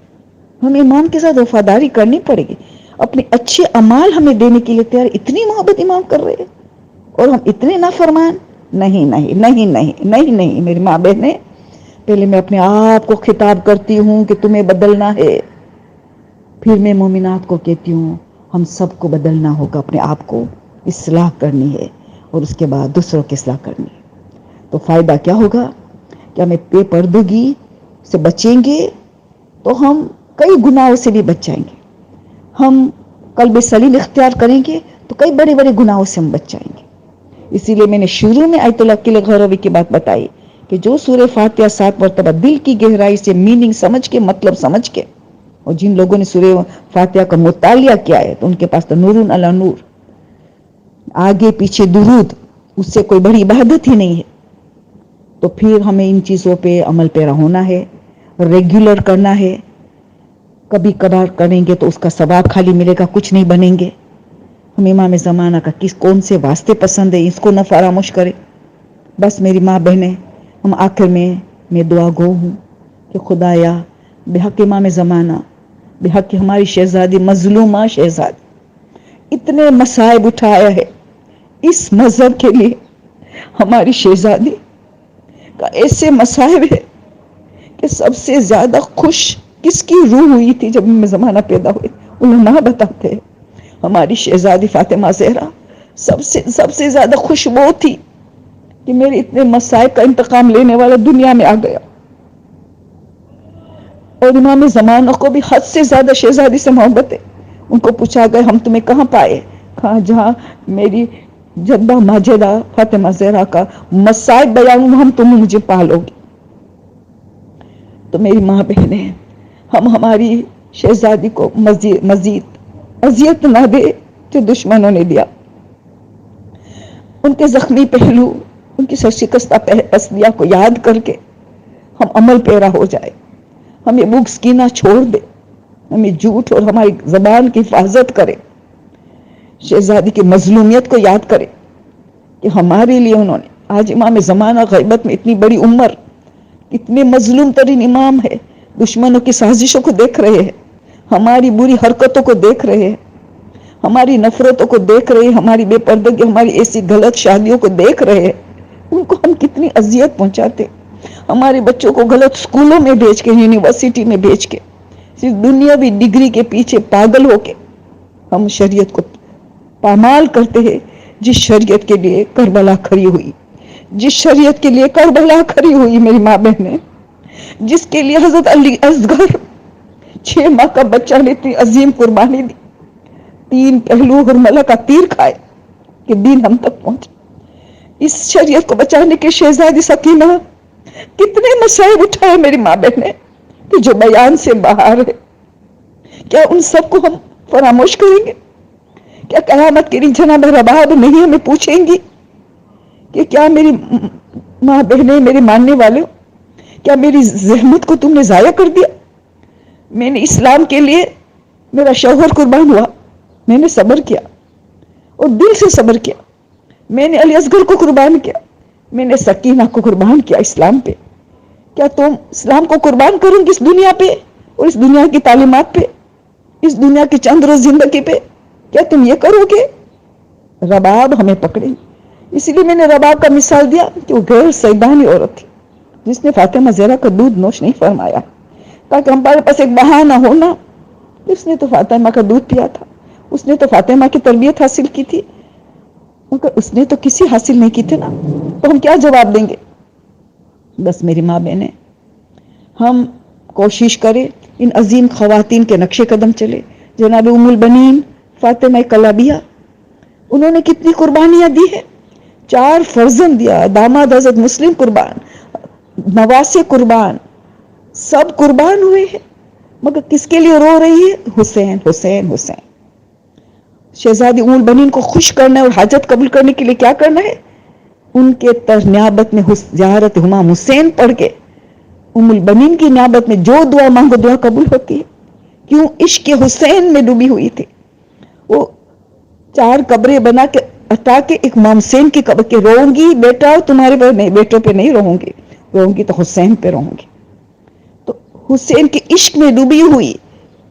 S1: ہمیں امام کے ساتھ وفاداری کرنی پڑے گی. اپنے اچھے اعمال ہمیں دینے کے لیے تیار, اتنی محبت امام کر رہے ہیں اور ہم اتنے نافرمان. نہیں نہیں نہیں نہیں نہیں نہیں میری ماں بہنیں, پہلے میں اپنے آپ کو خطاب کرتی ہوں کہ تمہیں بدلنا ہے, پھر میں مومنات کو کہتی ہوں ہم سب کو بدلنا ہوگا, اپنے آپ کو اصلاح کرنی ہے اور اس کے بعد دوسروں کی اصلاح کرنی ہے. تو فائدہ کیا ہوگا کہ ہمیں بے پردگی سے بچیں گے تو ہم کئی گناہوں سے بھی بچ جائیں گے. ہم قلب سلیم اختیار کریں گے تو کئی بڑے بڑے گناہوں سے ہم بچ جائیں گے. اسی لیے میں نے شروع میں آیت اللہ کے غوروی کی بات بتائی کہ جو سورہ فاتحہ 7 مرتبہ دل کی گہرائی سے میننگ سمجھ کے, مطلب سمجھ کے, اور جن لوگوں نے سورہ فاتحہ کا مطالعہ کیا ہے تو ان کے پاس تو نور علی نور, آگے پیچھے درود, اس سے کوئی بڑی عبادت ہی نہیں ہے. تو پھر ہمیں ان چیزوں پہ عمل پیرا ہونا ہے, ریگولر کرنا ہے. کبھی کبھار کریں گے تو اس کا ثواب خالی ملے گا, کچھ نہیں بنیں گے. ہم امام زمانہ کا کون سے واسطے پسند ہے اس کو نہ فراموش کرے. بس میری ماں بہنیں, ہم آخر میں دعا گو ہوں کہ خدایا بحق امام زمانہ, بحق ہماری شہزادی مظلومہ شہزادی, اتنے مصائب اٹھایا ہے اس مذہب کے لیے. ہماری شہزادی کا ایسے مصائب ہے کہ سب سے زیادہ خوش کس کی روح ہوئی تھی جب میں زمانہ پیدا ہوئے؟ علماء بتاتے ہیں ہماری شہزادی فاطمہ زہرا سب سے زیادہ خوش وہ تھی کہ میرے اتنے مصائب کا انتقام لینے والا دنیا میں آ گیا. اور امام زمانہ کو بھی حد سے زیادہ شہزادی سے محبت ہے. ان کو پوچھا گیا ہم تمہیں کہاں پائے؟ کہاں جہاں میری جدہ ماجدہ فاطمہ زہرا کا مصائب بیان ہم تمہیں مجھے پالو گی. تو میری ماں بہنیں, ہم ہماری شہزادی کو مزید اذیت نہ دے جو دشمنوں نے دیا. ان کے زخمی پہلو, ان کی سرشکستہ پسلیہ کو یاد کر کے ہم عمل پیرا ہو جائے. ہمیں بغض کینہ چھوڑ دے, ہمیں جھوٹ اور ہماری زبان کی حفاظت کرے. شہزادی کی مظلومیت کو یاد کرے کہ ہمارے لیے انہوں نے, آج امام زمانہ غیبت میں اتنی بڑی عمر, اتنے مظلوم ترین امام ہے, دشمنوں کی سازشوں کو دیکھ رہے ہیں, ہماری بری حرکتوں کو دیکھ رہے ہیں, ہماری نفرتوں کو دیکھ رہے ہیں, ہماری بے پردگی, ہماری ایسی غلط شادیوں کو دیکھ رہے ہیں. ان کو ہم کتنی اذیت پہنچاتے, ہمارے بچوں کو غلط سکولوں میں بھیج کے, یونیورسٹی میں بھیج کے, صرف دنیاوی ڈگری کے پیچھے پاگل ہو کے ہم شریعت کو پامال کرتے ہیں. جس شریعت کے لیے کربلا کھڑی ہوئی, جس شریعت کے لیے کربلا کھڑی ہوئی میری ماں بہنیں, جس کے لیے حضرت علی اصغر 6 ماہ کا بچہ نے اتنی عظیم قربانی دی, 3 پہلو حرملہ کا تیر کھائے کہ دین ہم تک پہنچے. اس شریعت کو بچانے کے شہزادی سکینہ کتنے مصائب اٹھائے میری ماں بہنیں کہ جو بیان سے باہر ہے. کیا ان سب کو ہم فراموش کریں گے؟ کیا قیامت کے دن جناب رباب نہیں ہمیں پوچھیں گی کہ کیا میری ماں بہنیں, میرے ماننے والوں, کیا میری زحمت کو تم نے ضائع کر دیا؟ میں نے اسلام کے لیے, میرا شوہر قربان ہوا, میں نے صبر کیا اور دل سے صبر کیا, میں نے علی اصغر کو قربان کیا, میں نے سکینہ کو قربان کیا اسلام پہ. کیا تم اسلام کو قربان کرو گی اس دنیا پہ اور اس دنیا کی تعلیمات پہ, اس دنیا کی چند روز زندگی پہ؟ کیا تم یہ کرو گے؟ رباب ہمیں پکڑے. اسی لیے میں نے رباب کا مثال دیا کہ وہ غیر سیدانی عورت تھی جس نے فاطمہ زہرا کا دودھ نوش نہیں فرمایا, تاکہ ہمارے پاس ایک بہانہ ہونا. اس نے تو فاطمہ کا دودھ پیا تھا, اس نے تو فاطمہ کی تربیت حاصل کی تھی, مگر اس نے تو کسی حاصل نہیں کی تھی نا. تو ہم کیا جواب دیں گے بس میری ماں بہنیں، ہم کوشش کریں ان عظیم خواتین کے نقش قدم چلے. جناب ام البنین فاطمہ کلابیہ، انہوں نے کتنی قربانیاں دی ہیں. 4 فرزند دیا، داماد حضرت مسلم قربان، نواسے قربان، سب قربان ہوئے ہیں، مگر کس کے لیے رو رہی ہے؟ حسین حسین حسین. شہزادی ام البنین کو خوش کرنا ہے اور حاجت قبول کرنے کے لیے کیا کرنا ہے؟ ان کے نیابت میں زیارت امام حسین پڑھ کے ام البنین کی نیابت میں جو دعا مانگو دعا قبول ہوتی ہے. کیوں؟ عشق حسین میں ڈوبی ہوئی تھی. وہ 4 قبریں بنا کے عطا کے ایک امام حسین کی قبر کے روؤں گی بیٹا، تمہارے پر نہیں، بیٹوں پہ نہیں روؤں گی، روؤں گی تو حسین پہ روؤں گی. تو حسین کے عشق میں ڈوبی ہوئی.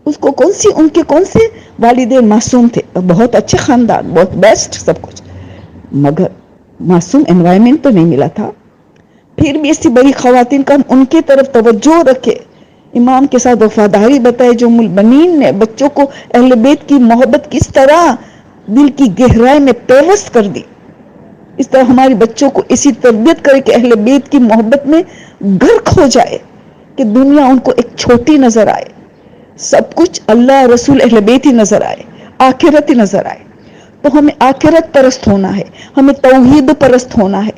S1: اس کو ان کے کون سے والدین معصوم تھے، بہت اچھے خاندان، بہت بیسٹ سب کچھ، مگر معصوم انوائرمنٹ تو نہیں ملا تھا. پھر بھی ایسی بڑی خواتین کا ہم ان کی طرف توجہ رکھے، امام کے ساتھ وفاداری بتائے. جو ام البنین نے بچوں کو اہل بیت کی محبت کس طرح دل کی گہرائی میں پیوست کر دی، اس طرح ہمارے بچوں کو اسی تربیت کرے کہ اہل بیت کی محبت میں غرق ہو جائے، کہ دنیا ان کو ایک چھوٹی نظر آئے، سب کچھ اللہ رسول اہل بیت ہی نظر آئے، آخرت ہی نظر آئے. تو ہمیں آخرت پرست ہونا ہے، ہمیں توحید پرست ہونا ہے.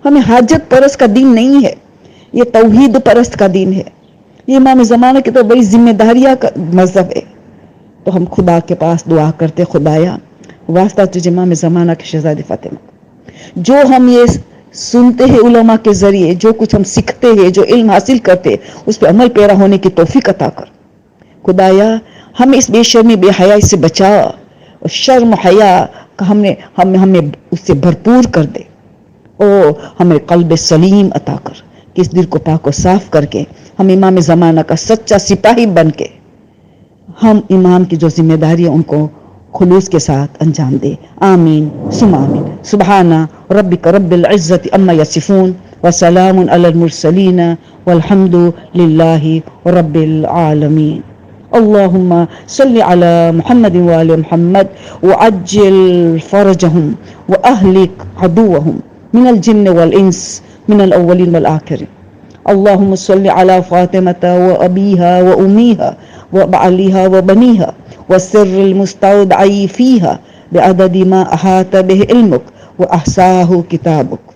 S1: ہمیں حاجت پرست کا دین نہیں ہے، یہ توحید پرست کا دین ہے. یہ امام زمانہ کی تو بڑی ذمہ داریاں کا مذہب ہے. تو ہم خدا کے پاس دعا کرتے، خدایا واسطہ تجھے امام زمانہ کے شہزادی فاطمہ، جو ہم یہ سنتے ہیں علماء کے ذریعے، جو کچھ ہم سیکھتے ہیں، جو علم حاصل کرتے ہیں، اس پہ عمل پیرا ہونے کی توفیق عطا کر. خدایا ہمیں اس بے شرمی بے حیائی سے بچا، اور شرم حیا کا ہمیں اس سے بھرپور کر دے. او ہمیں قلب سلیم عطا کر کہ اس دل کو پاک و صاف کر کے ہم امام زمانہ کا سچا سپاہی بن کے ہم امام کی جو ذمہ داری ہے ان کو خلوص کے ساتھ انجام دے. آمین ثم آمین. سبحان ربک رب العزت عما یصفون وسلام علی المرسلین والحمد للہ رب العالمین. اللهم صل على محمد وآل محمد وعجل فرجهم وأهلك عدوهم من الجن والإنس من الأولين والآخرين. اللهم صل على فاطمة وأبيها وأميها وبعلها وبنيها والسر المستودع فيها بعدد ما أحاط به علمك وأحصاه كتابك.